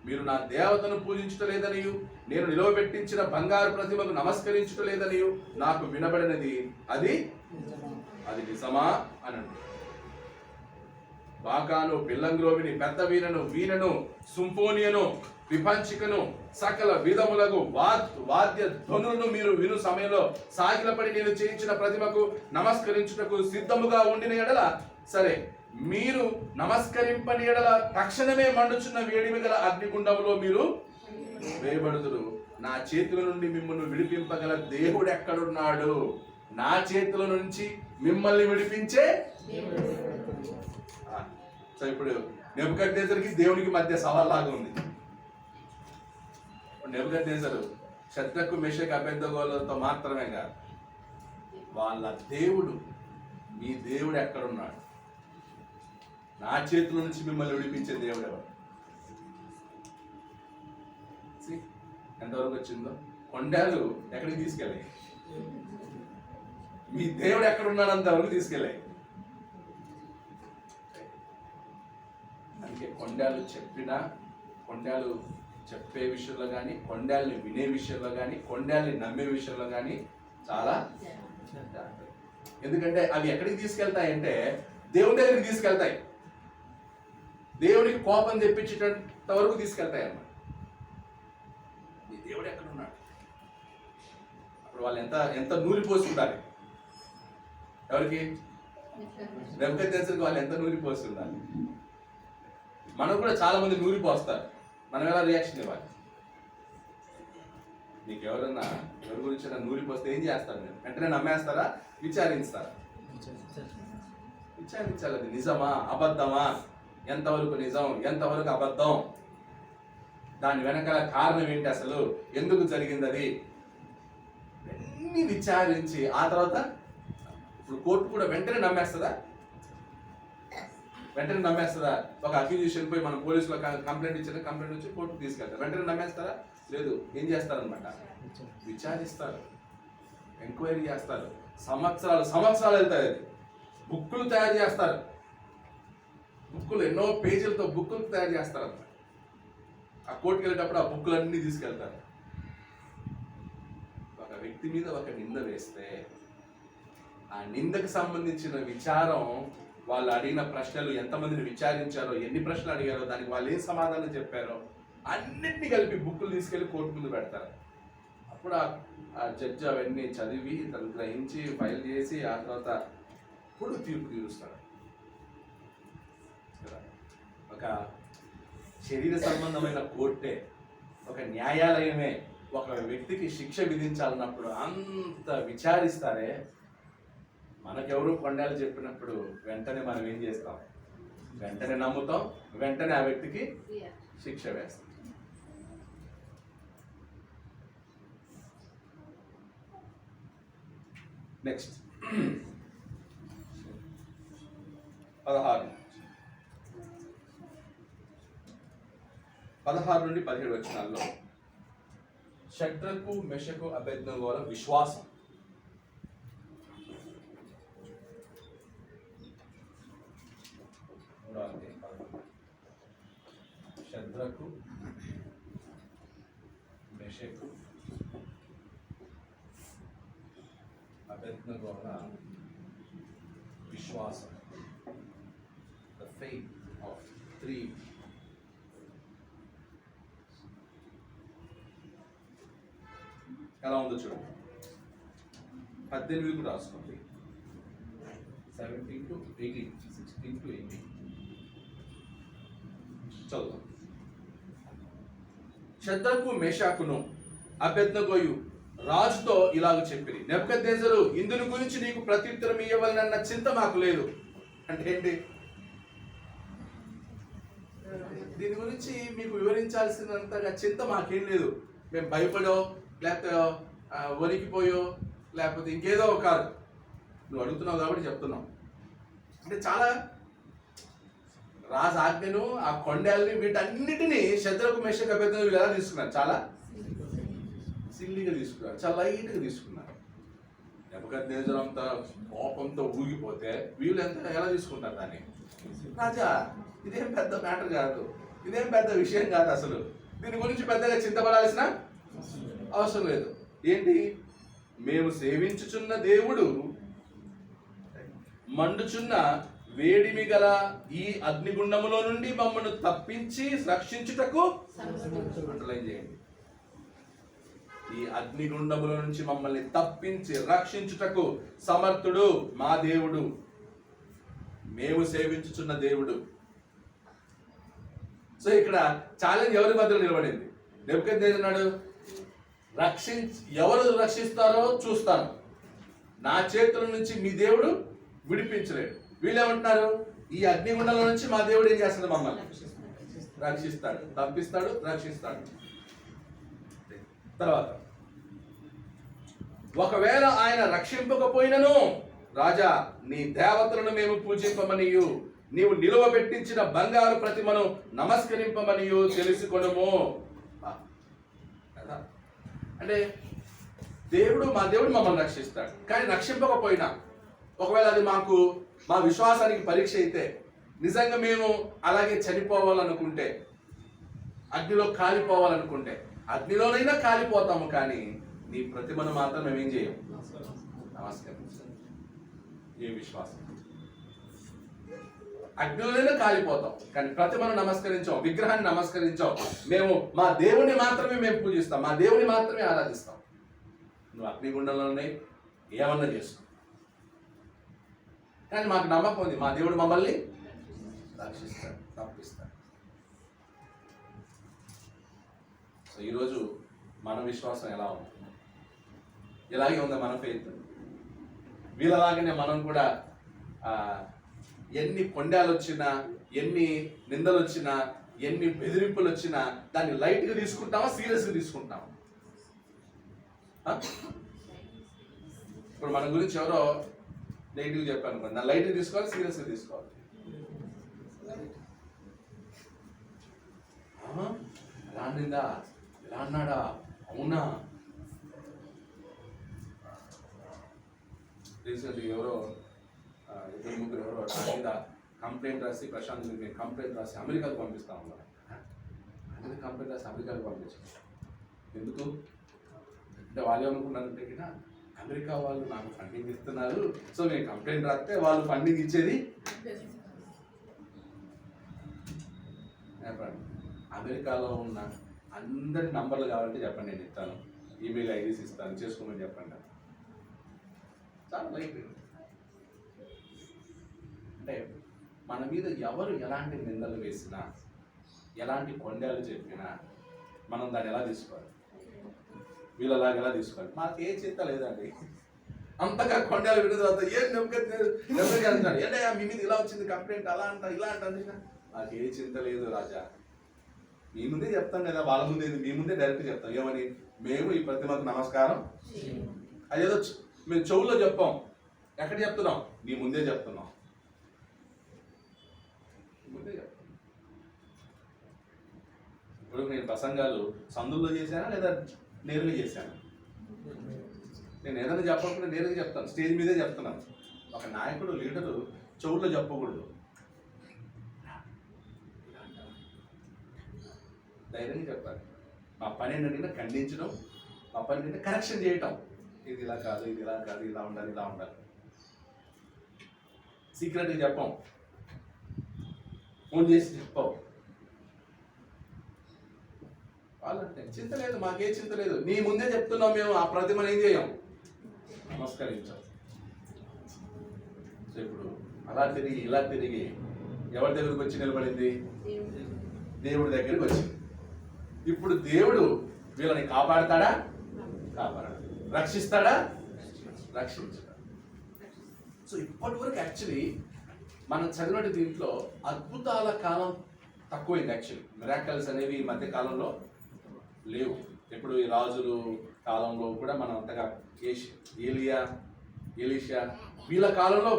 మీరు నా దేవతను పూజించటలేదనియు నేను నిలవబెట్టించిన బంగారు ప్రతిమకు నమస్కరించటలేదనియు నాకు వినబడినది, అది నిజమా అని. బాకాను, పిల్లంగ్రోవిని, పెద్ద వీణను, సింఫోనియను, విపంచికను, సకల విధములకు వాద్య ధ్వనులను మీరు విను సమయంలో సాగిలపడి నేను చేయించిన ప్రతిమకు నమస్కరించుటకు సిద్ధముగా ఉండిన ఎడల సరే, మీరు నమస్కరింపని ఎడల తక్షణమే మండుచున్న వేడిమి గల అగ్నిగుండములో మీరు వేయబడుదురు. నా చేతుల నుండి మిమ్మల్ని విడిపింపగల దేవుడు ఎక్కడున్నాడు? నా చేతుల నుంచి మిమ్మల్ని విడిపించే. సో ఇప్పుడు నెబుకద్నెజరుకి దేవునికి మధ్య సవాల్లాగా ఉంది. నెబుకద్నెజరు శద్రకు మెషకు అబేద్నెగోలతో మాత్రమే కాదు, వాళ్ళ దేవుడు, మీ దేవుడు ఎక్కడున్నాడు? నా చేతుల నుంచి మిమ్మల్ని విడిపించే దేవుడు ఎవరు? ఎంతవరకు వచ్చిందో. కొండలు ఎక్కడికి తీసుకెళ్ళాయి? మీ దేవుడు ఎక్కడున్నాడు అంతవరకు తీసుకెళ్ళాయి. అందుకే కొండలు చెప్పినా, కొండలు చెప్పే విషయంలో కానీ, కొండల్ని వినే విషయంలో కానీ, కొండల్ని నమ్మే విషయంలో కానీ చాలా. ఎందుకంటే అవి ఎక్కడికి తీసుకెళ్తాయంటే దేవుని దగ్గరికి తీసుకెళ్తాయి, దేవుడికి కోపం తెప్పించేటంత వరకు తీసుకెళ్తాయి అన్నమాట. ఈ దేవుడు ఎక్కడ ఉన్నాడు? అప్పుడు వాళ్ళు ఎంత నూరిపోసి ఉండాలి? ఎవరికి? నెబుకద్నెజరుకి వాళ్ళు ఎంత నూరిపోసి ఉండాలి? మనకు కూడా చాలా మంది నూరిపోస్తారు. మనం ఎలా రియాక్షన్ ఇవ్వాలి? మీకు ఎవరన్నా ఎవరి గురించి నూరిపోస్తే ఏం చేస్తారు? మీరు వెంటనే నమ్మేస్తారా? విచారిస్తారా? విచారించాలి. అది నిజమా అబద్ధమా, ఎంతవరకు నిజం, ఎంతవరకు అబద్ధం, దాని వెనకాల కారణం ఏంటి, అసలు ఎందుకు జరిగింది, అది అన్ని విచారించి ఆ తర్వాత ఇప్పుడు కోర్టు కూడా వెంటనే నమ్మేస్తుందా? వెంటనే నమ్మేస్తుందా? ఒక అక్యూజిషన్ పోయి మనం పోలీసులో కంప్లైంట్ ఇచ్చిన, కంప్లైంట్ వచ్చి కోర్టుకు తీసుకెళ్తారు. వెంటనే నమ్మేస్తారా? లేదు. ఏం చేస్తారనమాట? విచారిస్తారు, ఎంక్వైరీ చేస్తారు. సంవత్సరాలు వెళ్తాయి. అది బుక్కులు తయారు చేస్తారు. బుక్కులు ఎన్నో పేజీలతో బుక్కులు తయారు చేస్తారు అన్నమాట. ఆ కోర్టుకు వెళ్ళేటప్పుడు ఆ బుక్కులన్నీ తీసుకెళ్తారు. ఒక వ్యక్తి మీద ఒక నింద వేస్తే ఆ నిందకు సంబంధించిన విచారం, వాళ్ళు అడిగిన ప్రశ్నలు, ఎంతమందిని విచారించారో, ఎన్ని ప్రశ్నలు అడిగారో, దానికి వాళ్ళు ఏం సమాధానం చెప్పారో అన్నింటినీ కలిపి బుక్కులు తీసుకెళ్లి కోర్టు ముందు పెడతారు. అప్పుడు ఆ జడ్జి అవన్నీ చదివి తను గ్రహించి ఫైల్ చేసి ఆ తర్వాత ఇప్పుడు తీర్పు తీరుస్తాడు. ఒక శరీర సంబంధమైన కోర్టే, ఒక న్యాయాలయమే ఒక వ్యక్తికి శిక్ష విధించాలన్నప్పుడు అంత విచారిస్తారే. మనకెవరు కొండలు చెప్పినప్పుడు వెంటనే మనం ఏం చేస్తాం? వెంటనే నమ్ముతాం, వెంటనే ఆ వ్యక్తికి శిక్ష వేస్తాం. నెక్స్ట్ 16 నుండి 17 వచనాల్లో షడ్రకు మెషకు అబేద్నెగోల విశ్వాసం. షడ్రకు మెషకు అబేద్నెగోల విశ్వాసం. The faith of three. ఎలా ఉందో చూడండి. 18 కూడా రాసుకోండి. 17 to 18, 16 to 18 చదువు. షద్రకు మేషాకును అబేద్నెగోయు రాజుతో ఇలాగ చెప్పిరి, నెబుకద్నెజరు ఇందుని గురించి నీకు ప్రత్యుత్తరం ఇవ్వాలన్న చింత మాకు లేదు. అంటే ఏంటి? దీని గురించి మీకు వివరించాల్సినంతగా చింత మాకేం లేదు. మేము భయపడో లేకపోతే వణికిపోయో లేకపోతే ఇంకేదో కాదు, నువ్వు అడుగుతున్నావు కాబట్టి చెప్తున్నాం. అంటే చాలా రాజు ఆజ్ఞను, ఆ కొండల్ని, వీటన్నిటినీ షద్రకు మేషకు అబేద్నెగో వీళ్ళు ఎలా తీసుకున్నారు? చాలా సిల్లిగా తీసుకున్నారు, చాలా లైట్గా తీసుకున్నారు. నెబుకద్నెజరు అంత కోపంతో ఊగిపోతే వీళ్ళు ఎలా తీసుకుంటారు దాన్ని? రాజా, ఇదేం పెద్ద మ్యాటర్ కాదు, ఇదేం పెద్ద విషయం కాదు, అసలు దీని గురించి పెద్దగా చింతపడాల్సిన అవసరం లేదు. ఏంటి? మేము సేవించుచున్న దేవుడు మండుచున్న వేడిమి గల ఈ అగ్నిగుండములో నుండి మమ్మల్ని తప్పించి రక్షించుటకు, అండర్లైన్ చేయండి, ఈ అగ్నిగుండముల నుంచి మమ్మల్ని తప్పించి రక్షించుటకు సమర్థుడు మా దేవుడు, మేము సేవించుచున్న దేవుడు. సో ఇక్కడ ఛాలెంజ్ ఎవరి మధ్యలో నిలబడింది? నెబుకద్నెజరు అన్నాడు, ఎవరు రక్షిస్తారో చూస్తాను, నా చేతుల నుంచి మీ దేవుడు విడిపించలేడు. వీళ్ళేమంటున్నారు? ఈ అగ్నిగుండంలో నుంచి మా దేవుడు ఏం చేస్తాడు? మమ్మల్ని రక్షిస్తాడు, తప్పిస్తాడు, రక్షిస్తాడు. తర్వాత, ఒకవేళ ఆయన రక్షింపకపోయినను రాజా, నీ దేవతలను మేము పూజింపమనియు నీవు నిలువబెట్టించిన బంగారు ప్రతిమను నమస్కరింపమనియు తెలుసుకొనుము. అంటే మా దేవుడు మమ్మల్ని రక్షిస్తాడు, కానీ రక్షింపకపోయినా, ఒకవేళ అది మా విశ్వాసానికి పరీక్ష అయితే, నిజంగా మేము అలాగే చనిపోవాలనుకుంటే, అగ్నిలో కాలిపోవాలనుకుంటే అగ్నిలోనైనా కాలిపోతాము, కానీ నీ ప్రతిమను మాత్రం మేమేం చేయం? నమస్కరించాం. ఏ విశ్వాసం? అగ్నిలోనైనా కాలిపోతాం, కానీ ప్రతిమను నమస్కరించాం, విగ్రహాన్ని నమస్కరించాం. మేము మా దేవుని మాత్రమే మేము పూజిస్తాం, మా దేవుని మాత్రమే ఆరాధిస్తాం. నువ్వు అగ్నిగుండంలోనే ఏమన్నా చేసుకో, కానీ మాకు నమ్మకం ఉంది, మా దేవుడు మమ్మల్ని రక్షిస్తాడు, తప్పిస్తాడు. సో ఈరోజు మన విశ్వాసం ఎలా ఉంది? ఇలాగే ఉందా మన ఫెయిత్? వీళ్ళలాగానే మనం కూడా ఎన్ని కొండాలు వచ్చినా, ఎన్ని నిందలు వచ్చినా, ఎన్ని బెదిరింపులు వచ్చినా దాన్ని లైట్గా తీసుకుంటామా, సీరియస్గా తీసుకుంటామా? ఇప్పుడు మన గురించి ఎవరో నెగిటివ్ చెప్పాను, దాన్ని లైట్గా తీసుకోవాలి, సీరియస్గా తీసుకోవాలి. ఎలా అనిందా, ఎలా అన్నాడా, అవునా? రీసెంట్గా ఎవరో ఇద్దరు ముగ్గురు ఎవరో నా మీద కంప్లైంట్ రాసి, ప్రశాంత్ మేము కంప్లైంట్ రాసి అమెరికాకు పంపిస్తా ఉన్నారు. అందుకే కంప్లైంట్ రాసి అమెరికాకు పంపించారు. ఎందుకు అంటే వాళ్ళు ఏమనుకున్నారంటే, అమెరికా వాళ్ళు నాకు ఫండింగ్ ఇస్తున్నారు, సో మేము కంప్లైంట్ రాస్తే వాళ్ళు ఫండింగ్ ఇచ్చేది. అమెరికాలో ఉన్న అందరి నంబర్లు కావాలంటే చెప్పండి, నేను ఇస్తాను, ఈమెయిల్ ఐడీస్ ఇస్తాను, చేసుకోమని చెప్పండి. చాలా లైట్. అంటే మన మీద ఎవరు ఎలాంటి నిందలు వేసినా, ఎలాంటి కొండలు చెప్పినా మనం దాన్ని ఎలా తీసుకోవాలి? వీళ్ళలాగా ఎలా తీసుకోవాలి? మాకు ఏ చింత లేదండి. అంతగా కొండలు విన్న తర్వాత ఏం నెమ్మది ఏంటయ్యా మీ మీద ఇలా వచ్చింది కంప్లైంట్, అలా అంట, ఇలా అంట. మాకు ఏ చింత లేదు రాజా, మీ ముందే చెప్తాం కదా, వాళ్ళ ముందే, మీ ముందే డైరెక్ట్ చెప్తాం. ఏమని? మేము ఈ ప్రతిమకు నమస్కారం, అదేదో మేము చెవుల్లో చెప్పాం, ఎక్కడ చెప్తున్నాం? నీ ముందే చెప్తున్నాం, ముందే చెప్తాం. ఇప్పుడు నేను ప్రసంగాలు సందుల్లో చేశానా లేదా నేరుగా చేశాను? నేను ఏదైనా చెప్పకుండా నేరుగా చెప్తాను, స్టేజ్ మీదే చెప్తున్నాను. ఒక నాయకుడు, లీడరు చెవుల్లో చెప్పకూడదు, ధైర్యంగా చెప్పాలి. మా పని ఏంటంటే ఖండించడం, మా పని ఏంటంటే కరెక్షన్ చేయటం. ఇది ఇలా కాదు, ఇది ఇలా కాదు, ఇలా ఉండాలి, ఇలా ఉండాలి. సీక్రెట్గా చెప్పాం, ఫోన్ చేసి చెప్పాం. వాళ్ళంటే చింత లేదు, మాకే చింత లేదు, నీ ముందే చెప్తున్నాం. మేము ఆ ప్రతిమను ఏం చేయం? నమస్కరించాలి. సో ఇప్పుడు అలా తిరిగి ఇలా తిరిగి ఎవరి దగ్గరికి వచ్చి నిలబడింది? దేవుడి దగ్గరికి వచ్చింది. ఇప్పుడు దేవుడు వీళ్ళని కాపాడతాడా? కాపాడాడు. రక్షిస్తాడా? రక్షించాడు. సో ఇప్పటి వరకు యాక్చువల్లీ మనం చదివిన దీంట్లో అద్భుతాల కాలం తక్కువైంది. యాక్చువల్లీ మిరాకల్స్ అనేవి ఈ మధ్య కాలంలో లేవు. ఇప్పుడు ఈ రాజులు కాలంలో కూడా మనం అంతగా ఎలీషా వీళ్ళ కాలంలో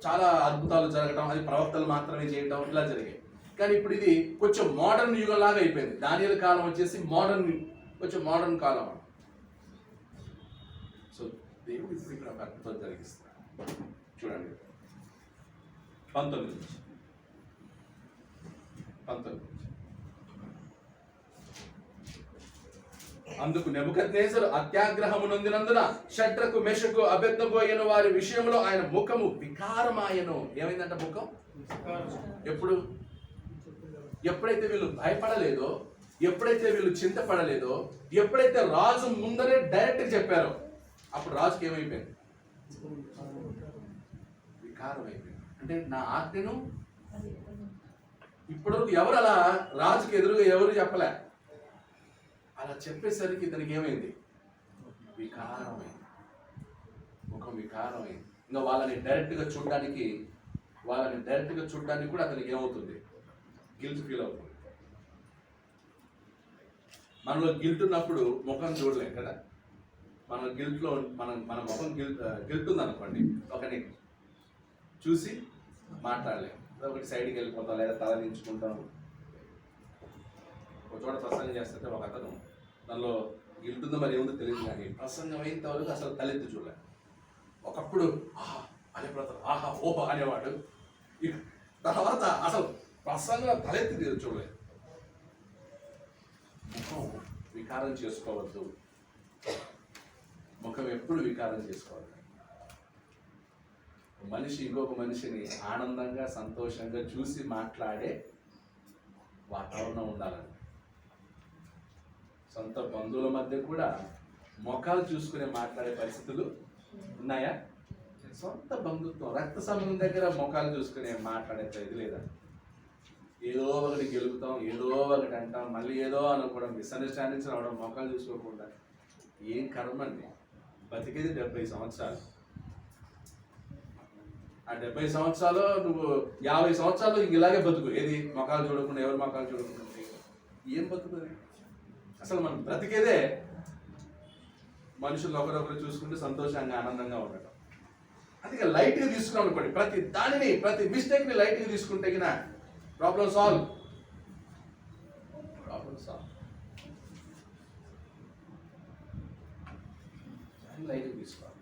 చాలా అద్భుతాలు జరగడం, అది ప్రవక్తలు మాత్రమే చేయడం ఇలా జరిగాయి. కానీ ఇప్పుడు ఇది కొంచెం మోడర్న్ యుగం లాగా అయిపోయింది. దానియేలు కాలం వచ్చేసి కొంచెం మోడర్న్ కాలం. సో దేవుడు ఇప్పుడు ఇక్కడ ఒక అద్భుతం జరిగిస్తాడు. చూడండి 19. అందుకు నెబుకద్నెజరు అత్యాగ్రహము నొందినందున షడ్రకు మెషకు అబెద్నెగో అయిన వారి విషయంలో ఆయన ముఖము వికారమాయను. ఏమైందంట? ముఖం ఎప్పుడైతే వీళ్ళు భయపడలేదో, ఎప్పుడైతే వీళ్ళు చింతపడలేదో, ఎప్పుడైతే రాజు ముందరే డైరెక్ట్ చెప్పారో అప్పుడు రాజుకి ఏమైపోయింది? వికారం అయిపోయింది. అంటే నా ఆజ్ఞను ఇప్పుడు ఎవరు అలా రాజుకి ఎదురుగా ఎవరు చెప్పలే. అలా చెప్పేసరికి ఇతనికి ఏమైంది? వికారమైంది. ముఖం వికారమైంది. ఇంకా వాళ్ళని డైరెక్ట్గా చూడడానికి కూడా అతనికి ఏమవుతుంది? గిల్ట్ ఫీల్ అవుతుంది. మనలో గిల్ట్ ఉన్నప్పుడు ముఖం చూడలేం కదా. మన గిల్ట్లో మన ముఖం గిల్ట్ ఉందనుకోండి, ఒకరిని చూసి మాట్లాడలేం. ఒకటి సైడ్కి వెళ్ళిపోతాం, లేదా తల దించుకుంటాం. ఒక చోట ప్రసంగం చేస్తుంటే ఒక అతను దానిలో గిల్టుందో మరి ఏముందో తెలియదు, కానీ ప్రసంగం అయినంత వరకు అసలు తలెత్తి చూడలేదు. ఒకప్పుడు ఆహా అనేపోతారు, ఆహా ఓహో అనేవాడు. తర్వాత అసలు ప్రసంగం తలెత్తి చూడలేదు. ముఖం వికారం చేసుకోవద్దు. ముఖం ఎప్పుడు వికారం చేసుకోవద్దు. మనిషి ఇంకొక మనిషిని ఆనందంగా సంతోషంగా చూసి మాట్లాడే వాతావరణం ఉండాలని. సొంత బంధువుల మధ్య కూడా ముఖాలు చూసుకునే మాట్లాడే పరిస్థితులు ఉన్నాయా? సొంత బంధుత్వం, రక్త సంబంధం దగ్గర ముఖాలు చూసుకునే మాట్లాడే ఇది లేదా? ఏదో ఒకటి గెలుపుతాం, ఏదో ఒకటి అంటాం, మళ్ళీ ఏదో అనుకోవడం, మిస్అండర్స్టాండింగ్స్ రావడం, ముఖాలు చూసుకోకుండా. ఏం కర్మ అండి? బతికేది 70 సంవత్సరాలు. ఆ 70 సంవత్సరాలు నువ్వు 50 సంవత్సరాలు ఇంక ఇలాగే బతుకు. ఏది? ముఖాలు చూడకుండా, ఎవరు ముఖాలు చూడకుండా ఏం బతుకుతుంది? అసలు మనం బ్రతికేదే మనుషులు ఒకరొకరు చూసుకుంటూ సంతోషంగా ఆనందంగా ఉండటం. అందుకే లైట్గా తీసుకున్నాం అనుకోండి, ప్రతి మిస్టేక్ని లైట్గా తీసుకుంటే కినా ప్రాబ్లం సాల్వ్. లైట్గా తీసుకోవాలి.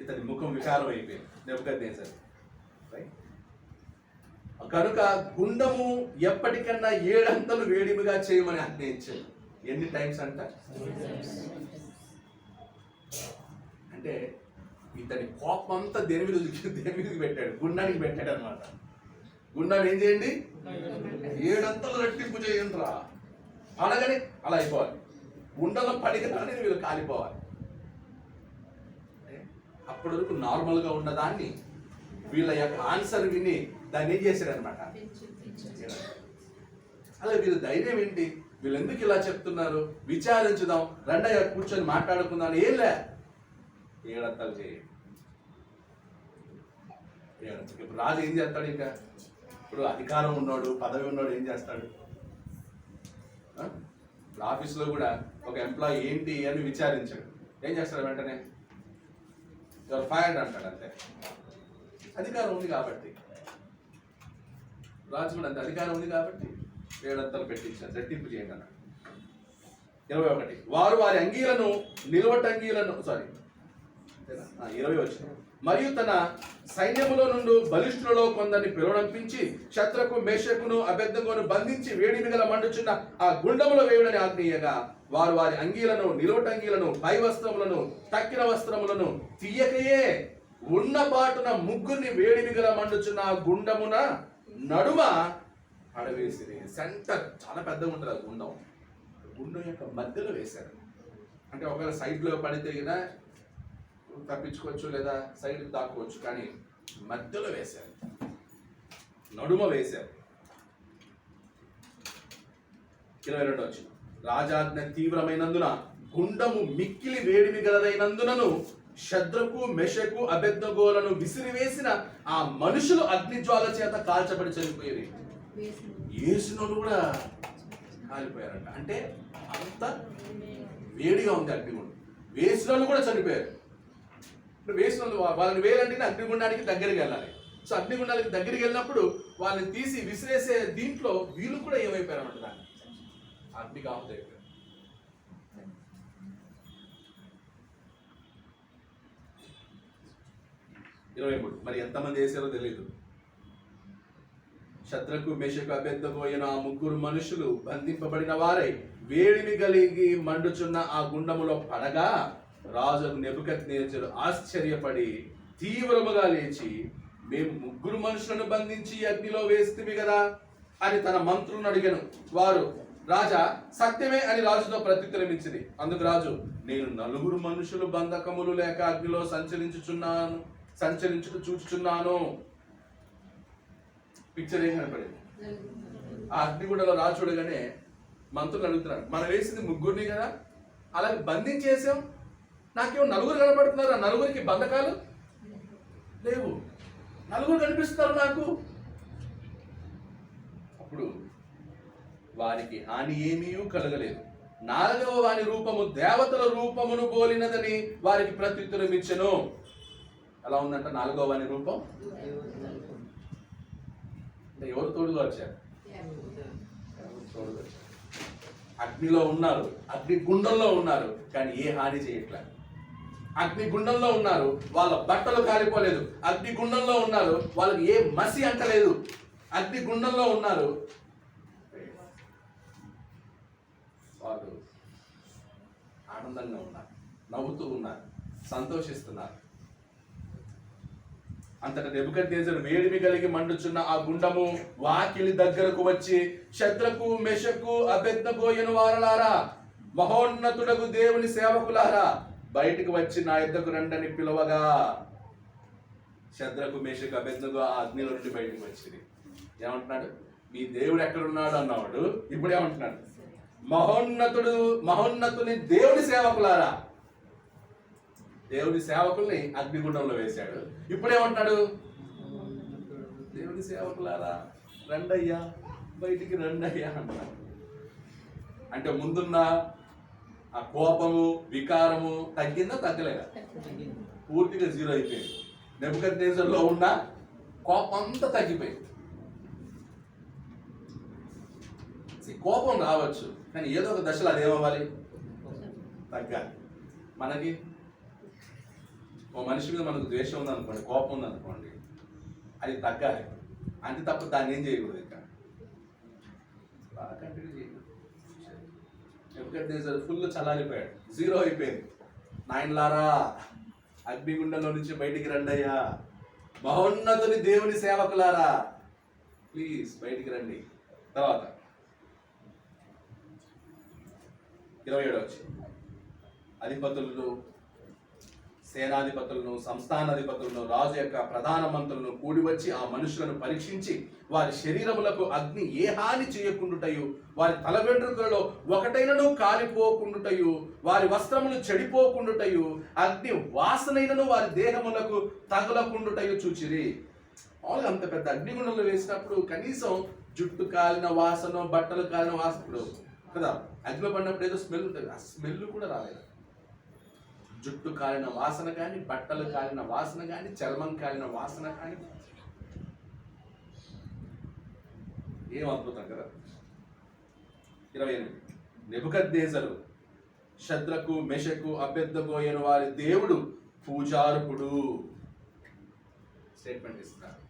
ఇతని ముఖం వికారం అయిపోయింది నెబుకద్నెజర్. కనుక గుండము ఎప్పటికన్నా 7 అంతలు వేడిమిగా చేయమని ఆజ్ఞయించాడు. ఎన్ని టైమ్స్ అంట? అంటే ఇతని కోపం అంతా దేని మీదకి పెట్టాడు? గుండానికి పెట్టాడు అనమాట. గుండాన్ని ఏం చేయండి? 7 అంతలు రెట్టింపు చేయండి రా. అనగానే అలా అయిపోవాలి. గుండెలో పడిగానే వీళ్ళు కాలిపోవాలి. అప్పటి వరకు నార్మల్గా ఉన్నదాన్ని వీళ్ళ యొక్క ఆన్సర్ విని దాన్ని ఏం చేశాడు అనమాట. అలా వీళ్ళ ధైర్యం ఏంటి? వీళ్ళు ఎందుకు ఇలా చెప్తున్నారు? విచారించుదాం, రండయ్య కూర్చొని మాట్లాడుకుందాం. ఏం లే, 7 అంతలు చేయండి. ఇప్పుడు రాజు ఏం చేస్తాడు? ఇంకా ఇప్పుడు అధికారం ఉన్నాడు, పదవి ఉన్నాడు, ఏం చేస్తాడు? ఇప్పుడు ఆఫీస్లో కూడా ఒక ఎంప్లాయీ ఏంటి అని విచారించాడు, ఏం చేస్తాడు? వెంటనే యువర్ ఫైర్డ్ అంటాడు. అంతే. అధికారం ఉంది కాబట్టి, రాజు కూడా అంతే, అధికారం ఉంది కాబట్టి 7 అంతలు పెట్టించారు, రెట్టింపు చేయండి అన్నాడు. 21 వారు వారి అంగీలను నిలువటంగీలను 20 వచ్చిన మరియు తన సైన్యములో నుండి బలిష్ఠులలో కొందరిని పిలువనంపించి శత్రకు మేషకును అబెద్నెగోను బంధించి వేడిమి గల మండుచున్న ఆ గుండములో వేయుడని ఆజ్ఞేయగా వారు వారి అంగీలను నిలువటంగీలను పై వస్త్రములను తక్కిన వస్త్రములను తీయకయే ఉన్న బాటున ముగ్గురిని వేడిమి గల మండుచున్న ఆ గుండమున నడుమ పడవేసిరి. సెంటర్ చాలా పెద్దగా ఉంటుంది ఆ గుండం యొక్క మధ్యలో వేశారు. అంటే ఒకవేళ సైడ్లో పడితే కదా తప్పించుకోవచ్చు, లేదా సైడ్ దాక్కోవచ్చు, కానీ మధ్యలో వేశారు, నడుమ వేశారు. 22 వచ్చిన రాజాజ్ఞ తీవ్రమైనందున గుండము మిక్కిలి వేడిమి గలదైనందునను షద్రకు మెషకు అబెద్నెగోలను విసిరివేసిన ఆ మనుషులు అగ్నిజ్వాల చేత కాల్చబడి చనిపోయేది. యేసును కూడా కాలిపోయారంట. అంటే అంత వేడిగా ఉంది అగ్నిగుండం. వేసిన కూడా చనిపోయారు. వేసిన వాళ్ళని వేయాలంటే అగ్నిగుండానికి దగ్గరికి వెళ్ళాలి. సో అగ్నిగుండానికి దగ్గరికి వెళ్ళినప్పుడు వాళ్ళని తీసి విసిరేసే దీంట్లో వీళ్ళు కూడా ఏమైపోయారు అన్నమాట, దాన్ని అగ్నికి ఆహుతి అయిపోయారు. మరి ఎంతమంది వేసారో తెలియదు. షద్రకు మెషకు అబెద్నెగో అయిన ఆ ముగ్గురు మనుషులు బంధింపబడిన వారై వేడిమి కలిగి మండుచున్న ఆ గుండములో పడగా రాజు నెబుకద్నెజరు ఆశ్చర్యపడి తీవ్రముగా లేచి, మేము ముగ్గురు మనుషులను బంధించి అగ్నిలో వేస్తే కదా అని తన మంత్రులను అడిగాను. వారు, రాజా సత్యమే అని రాజుతో ప్రత్యుత్తరమిచ్చింది. అందుకు రాజు, నేను 4 మనుషులు బంధకములు లేక అగ్నిలో సంచరించుట చూచుచున్నాను. పిక్చర్ ఏం కనపడేది? ఆ అగ్నిగుండలో రాజు చూడగానే మంత్రులు అడుగుతున్నాడు, మనం వేసింది ముగ్గురిని కదా, అలాగే బంధించేసాం, నాకేమో 4 కనపడుతున్నారు, ఆ 4కి బంధకాలు లేవు, 4 కనిపిస్తున్నారు నాకు. అప్పుడు వారికి హాని ఏమీ కలగలేదు. 4వ వాని రూపము దేవతల రూపమును పోలినదని వారికి ప్రత్యుత్తరం ఇచ్చెను. ఎలా ఉందంట 4వ వాని రూపం? ఎవరు తోడుగా వచ్చారు? అగ్నిలో ఉన్నారు, అగ్ని గుండంలో ఉన్నారు, కానీ ఏ హాని చేయట్లేదు. అగ్ని గుండంలో ఉన్నారు, వాళ్ళ బట్టలు కాలిపోలేదు. అగ్ని గుండంలో ఉన్నారు, వాళ్ళకి ఏ మసి అంటలేదు. అగ్ని గుండంలో ఉన్నారు, వాళ్ళు ఆనందంగా ఉన్నారు, నవ్వుతూ ఉన్నారు, సంతోషిస్తున్నారు. అంతటా నెబుకద్నెజరు వేడిమి కలిగి మండుచున్న ఆ గుండము వాకిలి దగ్గరకు వచ్చి, షద్రకు మెషకు అబెద్నెగో అయిన వారలారా, మహోన్నతుడగు దేవుని సేవకులారా, బయటికి వచ్చి నా యొద్దకు రండని పిలవగా షద్రకు మెషకు అబెద్నెగో ఆ అగ్నిలో నుండి బయటికి వచ్చింది. ఏమంటున్నాడు? మీ దేవుడు ఎక్కడున్నాడు అన్నవాడు ఇప్పుడు ఏమంటున్నాడు? మహోన్నతుని దేవుని సేవకులారా. దేవుని సేవకుల్ని అగ్నిగుండంలో వేశాడు. ఇప్పుడేమంటున్నాడు? దేవుని సేవకులారా రండయ్యా, బయటికి రండయ్యా అంటున్నాడు. అంటే ముందున్న ఆ కోపము, వికారము తగ్గిందా తగ్గలేదా? పూర్తిగా 0 అయిపోయింది. నెబుకద్నెజరులో ఉన్న కోపం అంతా తగ్గిపోయింది. కోపం రావచ్చు, కానీ ఏదో ఒక దశలో అదేమవ్వాలి? తగ్గాలి. మనకి ఓ మనిషి మీద మనకు ద్వేషం ఉందనుకోండి, కోపం ఉందనుకోండి, అది తగ్గాలి. అంతే తప్ప దాన్ని ఏం చేయకూడదు, ఇంకా బాగా కంటిన్యూ చేయకూడదు. నెబుకద్నెజరు ఫుల్ చల్లారిపోయాడు, 0 అయిపోయింది. నాయనలారా అగ్నిగుండంలో నుంచి బయటికి రండయ్యా, మహోన్నతుని దేవుని సేవకులారా ప్లీజ్ బయటికి రండి. తర్వాత 27 వచ్చి అధిపతులను, సేనాధిపతులను, సంస్థానాధిపతులను, రాజు యొక్క ప్రధాన మంత్రులను కూడి వచ్చి ఆ మనుషులను పరీక్షించి వారి శరీరములకు అగ్ని ఏ హాని చేయకుండుటయు, వారి తల వెంట్రుకలలో ఒకటైనను కాలిపోకుండుటయు, వారి వస్త్రములు చెడిపోకుండుటయు, అగ్ని వాసనైనను వారి దేహములకు తగలకుండుటయు చూచిరి. మామూలుగా అంత పెద్ద అగ్నిగుండంలో వేసినప్పుడు కనీసం జుట్టు కాలిన వాసన, బట్టలు కాలిన వాసన, ఇప్పుడు కదా అగ్నిలో పడినప్పుడు ఏదో స్మెల్ ఉంటుంది, ఆ స్మెల్ కూడా రాలేదు. జుట్టు కాలిన వాసన కానీ, బట్టలు కాలిన వాసన కానీ, చర్మం కాలిన వాసన కానీ, ఏం అద్భుతం కదా. 28 నెబుకద్నెజరు షద్రకు మెషకు అబెద్నెగో అయిన వారి దేవుడు పూజార్హుడు. స్టేట్మెంట్ ఇస్తున్నారు.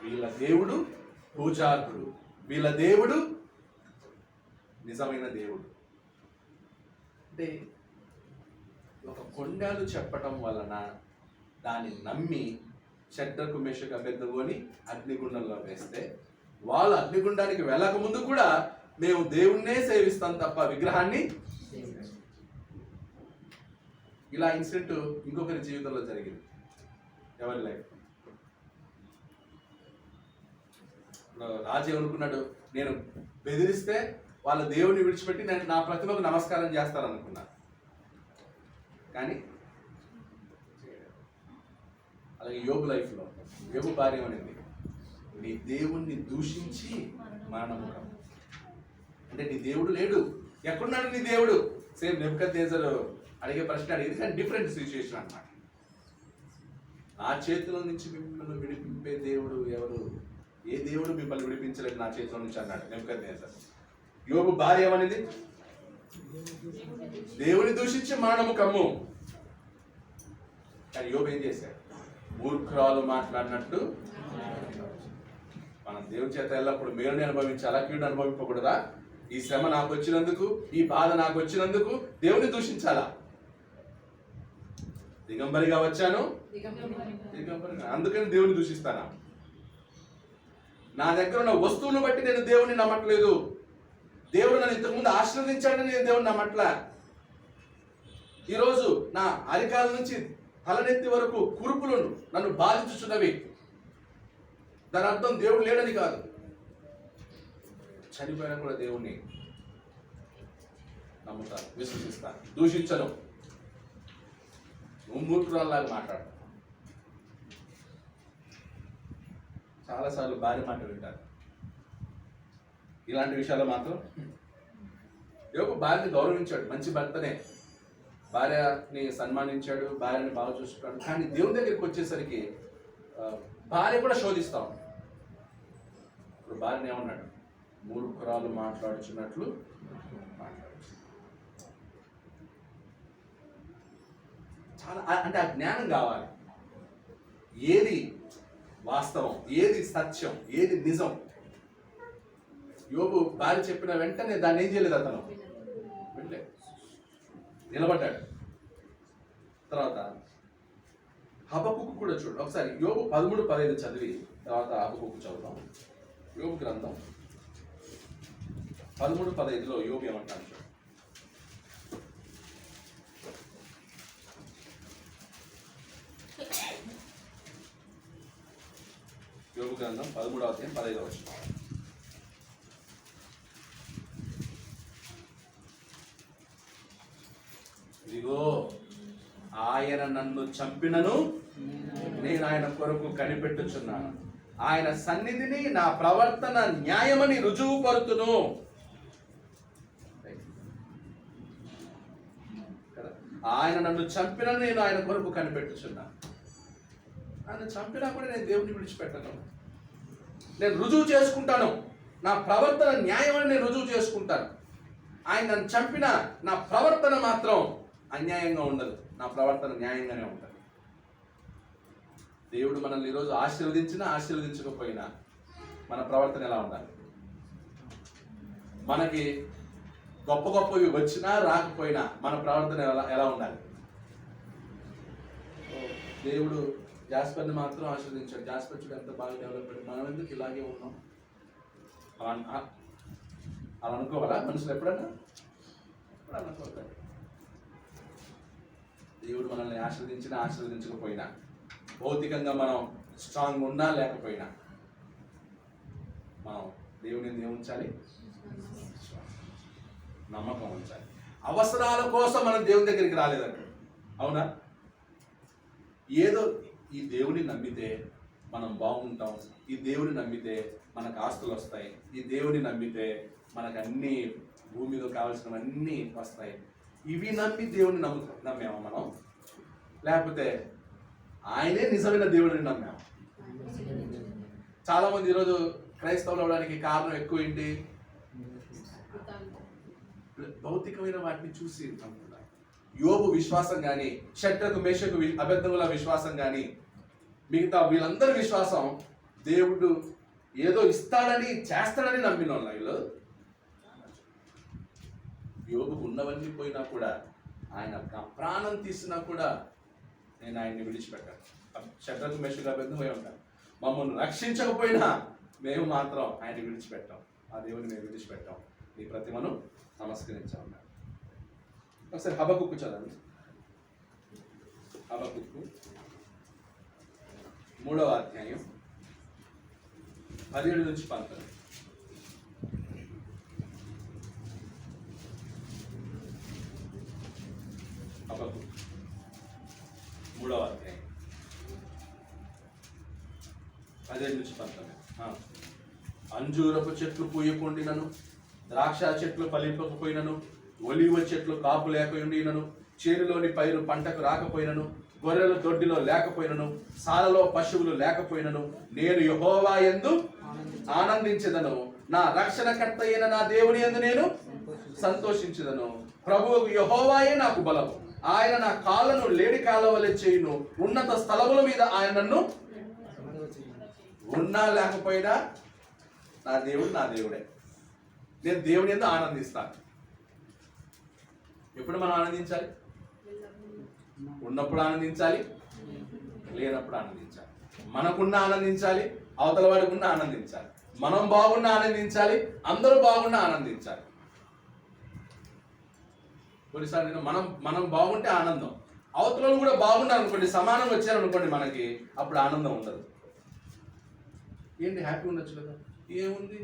వీళ్ళ దేవుడు పూజార్హుడు, వీళ్ళ దేవుడు నిజమైన దేవుడు. అంటే ఒక కొండలు చెప్పటం వలన దాన్ని నమ్మి షద్రకు మెషకు అబెద్నెగోని అగ్నిగుండంలో వేస్తే, వాళ్ళు అగ్నిగుండానికి వెళ్ళక ముందు కూడా మేము దేవుణ్ణే సేవిస్తాం తప్ప విగ్రహాన్ని. ఇలా ఇన్సిడెంట్ ఇంకొకరి జీవితంలో జరిగింది. ఎవరి లైఫ్? రాజు ఏమనుకున్నాడు, నేను బెదిరిస్తే వాళ్ళ దేవుని విడిచిపెట్టి నేను నా ప్రతిభకు నమస్కారం చేస్తారనుకున్నాను. కానీ అలాగే యోబు లైఫ్లో యోబు భార్య అనేది నీ దేవుణ్ణి దూషించి మరణము. అంటే నీ దేవుడు లేడు, ఎక్కడున్నాడు నీ దేవుడు? సేమ్ నెబుకద్నెజర్ అడిగే ప్రశ్న అడిగేది, కానీ డిఫరెంట్ సిచ్యుయేషన్ అన్నమాట. నా చేతిలో నుంచి మిమ్మల్ని విడిపింపే దేవుడు ఎవరు? ఏ దేవుడు మిమ్మల్ని విడిపించలేదు నా చేతిలో నుంచి అన్నాడు నెబుకద్నెజర్. యోబు భార్య ఏమనేది? దేవుని దూషించి మరణము కమ్ము. కానీ యోబు ఏం చేశాడు? మూర్ఖురాలు మాట్లాడినట్టు. మనం దేవుని చేత ఎల్లప్పుడు మేలుని అనుభవించాలా, కీడు అనుభవింపకూడదా? ఈ శ్రమ నాకు వచ్చినందుకు, ఈ బాధ నాకు వచ్చినందుకు దేవుని దూషించాలా? దిగంబరిగా వచ్చాను, అందుకని దేవుని దూషిస్తానా? నా దగ్గర ఉన్న వస్తువును బట్టి నేను దేవుని నమ్మట్లేదు. దేవుడు నన్ను ఇంతకుముందు ఆశీర్వదించాడని నేను దేవుని నమ్మట్లా. ఈరోజు నా అరికాల నుంచి తలనెత్తి వరకు కురుపులు నన్ను బాధించుచున్నవి. దాని అర్థం దేవుడు లేడని కాదు. చనిపోయినా కూడా దేవుణ్ణి నమ్ముతాను, విశ్వసిస్తాను, దూషించను. నువ్వు మూర్ఖురాల్లాగా మాట్లాడు. చాలాసార్లు భార్య మాట వింటారు. ఇలాంటి విషయాలు మాత్రం యోబు భార్యని గౌరవించాడు, మంచి భర్తనే, భార్యని సన్మానించాడు, భార్యని బాగా చూసుకున్నాడు. కానీ దేవుని దగ్గరికి వచ్చేసరికి భార్య కూడా శోధిస్తాం. ఇప్పుడు భార్యని ఏమన్నాడు? మూర్ఖురాలు మాట్లాడుచున్నట్లు మాట్లాడుచు. చాలా అంటే ఆ జ్ఞానం కావాలి. ఏది వాస్తవం, ఏది సత్యం, ఏది నిజం. యోబు భార్య చెప్పిన వెంటనే దాన్ని ఏం చేయలేదు, అతను వెళ్ళే నిలబడ్డాడు. తర్వాత హబకుకు కూడా చూడు ఒకసారి. యోబు 13:15 చదివి తర్వాత హబకుకు చదువుతాం. యోబు గ్రంథం 13:15లో యోబు ఏమంటాడు చూడు. యోబు గ్రంథం 13:15. ఇదిగో ఆయన నన్ను చంపినను నేను ఆయన కొరకు కనిపెట్టుచున్నాను. ఆయన సన్నిధిని నా ప్రవర్తన న్యాయమని రుజువు పరుతును. ఆయన నన్ను చంపినను నేను ఆయన కొరకు కనిపెట్టుచున్నాను. ఆయన చంపినా కూడా నేను దేవుని విడిచిపెట్టను. నేను రుజువు చేసుకుంటాను. నా ప్రవర్తన న్యాయమని నేను రుజువు చేసుకుంటాను. ఆయన నన్ను చంపినా నా ప్రవర్తన మాత్రం అన్యాయంగా ఉండదు. నా ప్రవర్తన న్యాయంగానే ఉంటుంది. దేవుడు మనల్ని ఈరోజు ఆశీర్వదించినా ఆశీర్వదించకపోయినా మన ప్రవర్తన ఎలా ఉండాలి? మనకి గొప్ప గొప్పవి వచ్చినా రాకపోయినా మన ప్రవర్తన ఎలా ఉండాలి? దేవుడు జాస్పర్ని మాత్రం ఆశీర్వదించాడు. జాస్పర్ చూడు ఎంత బాగా డెవలప్ అయ్యాడు. మనం ఎందుకు ఇలాగే ఉన్నాం? అలా అనుకోవాలా మనుషులు ఎప్పుడన్నా? ఎప్పుడు అనుకోవాలి. దేవుడు మనల్ని ఆశీర్వదించినా ఆశీర్వదించకపోయినా, భౌతికంగా మనం స్ట్రాంగ్ ఉన్నా లేకపోయినా, మనం దేవుని ఉంచాలి, నమ్మకం ఉంచాలి. అవసరాల కోసం మనం దేవుని దగ్గరికి రాలేదండి, అవునా? ఏదో ఈ దేవుని నమ్మితే మనం బాగుంటాం, ఈ దేవుని నమ్మితే మనకు ఆస్తులు వస్తాయి, ఈ దేవుని నమ్మితే మనకు అన్ని భూమిలో కావాల్సినవన్నీ వస్తాయి. ఇవి నమ్మి దేవుని నమ్మాము మనం, లేకపోతే ఆయనే నిజమైన దేవుడిని నమ్మాము. చాలా మంది ఈరోజు క్రైస్తవులు అవడానికి కారణం ఎక్కువ ఏంటి? భౌతికమైన వాటిని చూసి నమ్ముతున్నారు. యోబు విశ్వాసం కానీ, షడ్రకు మేషకు అబెద్నెగోల విశ్వాసం కానీ, మిగతా వీళ్ళందరి విశ్వాసం దేవుడు ఏదో ఇస్తాడని చేస్తాడని నమ్మిన వాళ్ళు. యోబుకు ఉన్నవన్నీ పోయినా కూడా, ఆయన ప్రాణం తీసినా కూడా నేను ఆయన్ని విడిచిపెట్టాను. షడ్రకు మేషకు అబెద్నెగో ఉంటాను. మమ్మల్ని రక్షించకపోయినా మేము మాత్రం ఆయన విడిచిపెట్టాం, ఆ దేవుని మేము విడిచిపెట్టాం. నీ ప్రతిమను నమస్కరించామన్నాడు. ఒకసారి హబకుక్కు చదవండి. హబకుక్కు 3వ అధ్యాయం 17 నుంచి 19. హబకుక్కు 3వ అధ్యాయం 17 నుంచి 19. అంజూరపు చెట్లు పూయకుండినను, ద్రాక్ష చెట్లు ఫలింపకపోయినను, ఒలివ చెట్లు కాపు లేకపోయినను, చేనులోని పైరు పంటకు రాకపోయినను, గొర్రెలు దొడ్డిలో లేకపోయినను, సాలలో పశువులు లేకపోయినను, నేను యెహోవా యందు ఆనందించెదను, నా రక్షణకర్త అయిన నా దేవుని యందు నేను సంతోషించెదను. ప్రభువు యెహోవాయే నాకు బలము, ఆయన నా కాళ్ళను లేడి కాలవలె చేయును, ఉన్నత స్థలముల మీద ఆయన నన్ను, ఉన్నా లేకపోయినా నా దేవుడు నా దేవుడే. నేను దేవుని యందు ఆనందిస్తాను. ఎప్పుడు మనం ఆనందించాలి? ఉన్నప్పుడు ఆనందించాలి, లేనప్పుడు ఆనందించాలి. మనకున్నా ఆనందించాలి, అవతల వాడికి ఉన్న ఆనందించాలి. మనం బాగున్నా ఆనందించాలి, అందరూ బాగున్నా ఆనందించాలి. కొన్నిసార్లు మనం బాగుంటే ఆనందం, అవతల కూడా బాగున్నారు అనుకోండి, సమానం వచ్చారనుకోండి, మనకి అప్పుడు ఆనందం ఉండదు. ఏంటి హ్యాపీ ఉండొచ్చు కదా, ఏముంది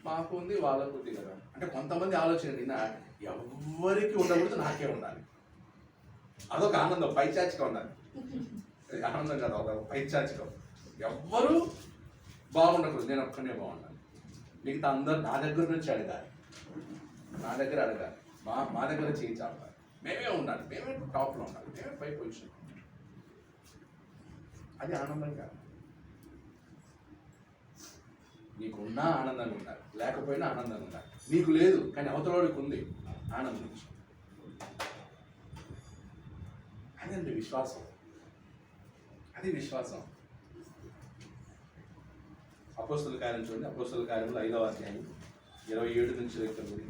మాకు ఉంది వాళ్ళకు ఉంది కదా అంటే కొంతమంది ఆలోచన ఎవరికి ఉండకూడదు, నాకే ఉండాలి. అదొక ఆనందం, పైచాచిగా ఉండాలి. ఆనందం కదా, ఒక పైచాచికం. ఎవ్వరూ బాగుండకూడదు, నేను ఒక్కనే బాగుండాలి. మిగతా అందరూ నా దగ్గర నుంచి అడగాలి, నా దగ్గర అడగాలి, మా దగ్గర చేయించాలి. మేమే ఉండాలి, మేమే టాప్లో ఉండాలి, మేమే పై పొజిషన్. అది ఆనందం కాదు. నీకున్నా ఆనందంగా ఉండాలి, లేకపోయినా ఆనందంగా ఉండాలి. నీకు లేదు కానీ అవతలవాడికి ఉంది, ఆనందించు. అదండి విశ్వాసం, అది విశ్వాసం. అపోస్తల కార్యం చూడండి. అపోస్తల కార్యంలో 5వ అధ్యాయం 27 నుంచి 29.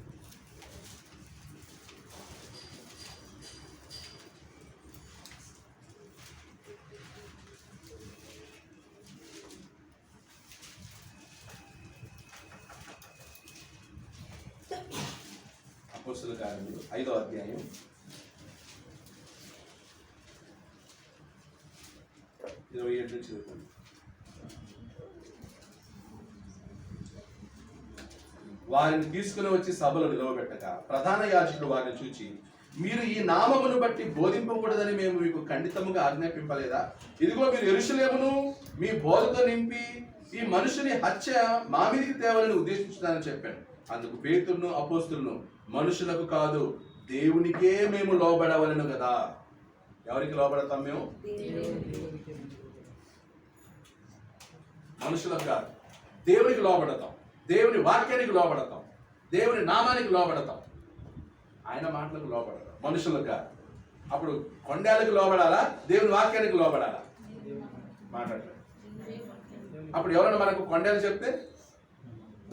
అపోస్తల కార్యములు 5వ అధ్యాయం 27 నుంచి 29. వారిని తీసుకుని వచ్చి సభలో నిలవబెట్టగా ప్రధాన యాజకుడు వారిని చూచి, మీరు ఈ నామమును బట్టి బోధింపకూడదని మేము మీకు ఖండితముగా ఆజ్ఞాపింపలేదా? ఇదిగో మీరు యెరూషలేమును మీ బోధతో నింపి ఈ మనుషుని హత్య మా మీదికి తేవాలని ఉద్దేశించుతానని చెప్పాను. అందుకు పేతురును అపోస్తులను, మనుషులకు కాదు దేవునికే మేము లోబడవలను కదా. ఎవరికి లోబడతాం మేము? మనుషులకు కాదు, దేవునికి లోబడతాం, దేవుని వాక్యానికి లోబడతాం, దేవుని నామానికి లోబడతాం, ఆయన మాటలకు లోబడతాం, మనుషులకు కాదు. అప్పుడు కొండేలకు లోబడాలా, దేవుని వాక్యానికి లోబడాలా? మాట్లాడలేదు. అప్పుడు ఎవరైనా మనకు కొండేలు చెప్తే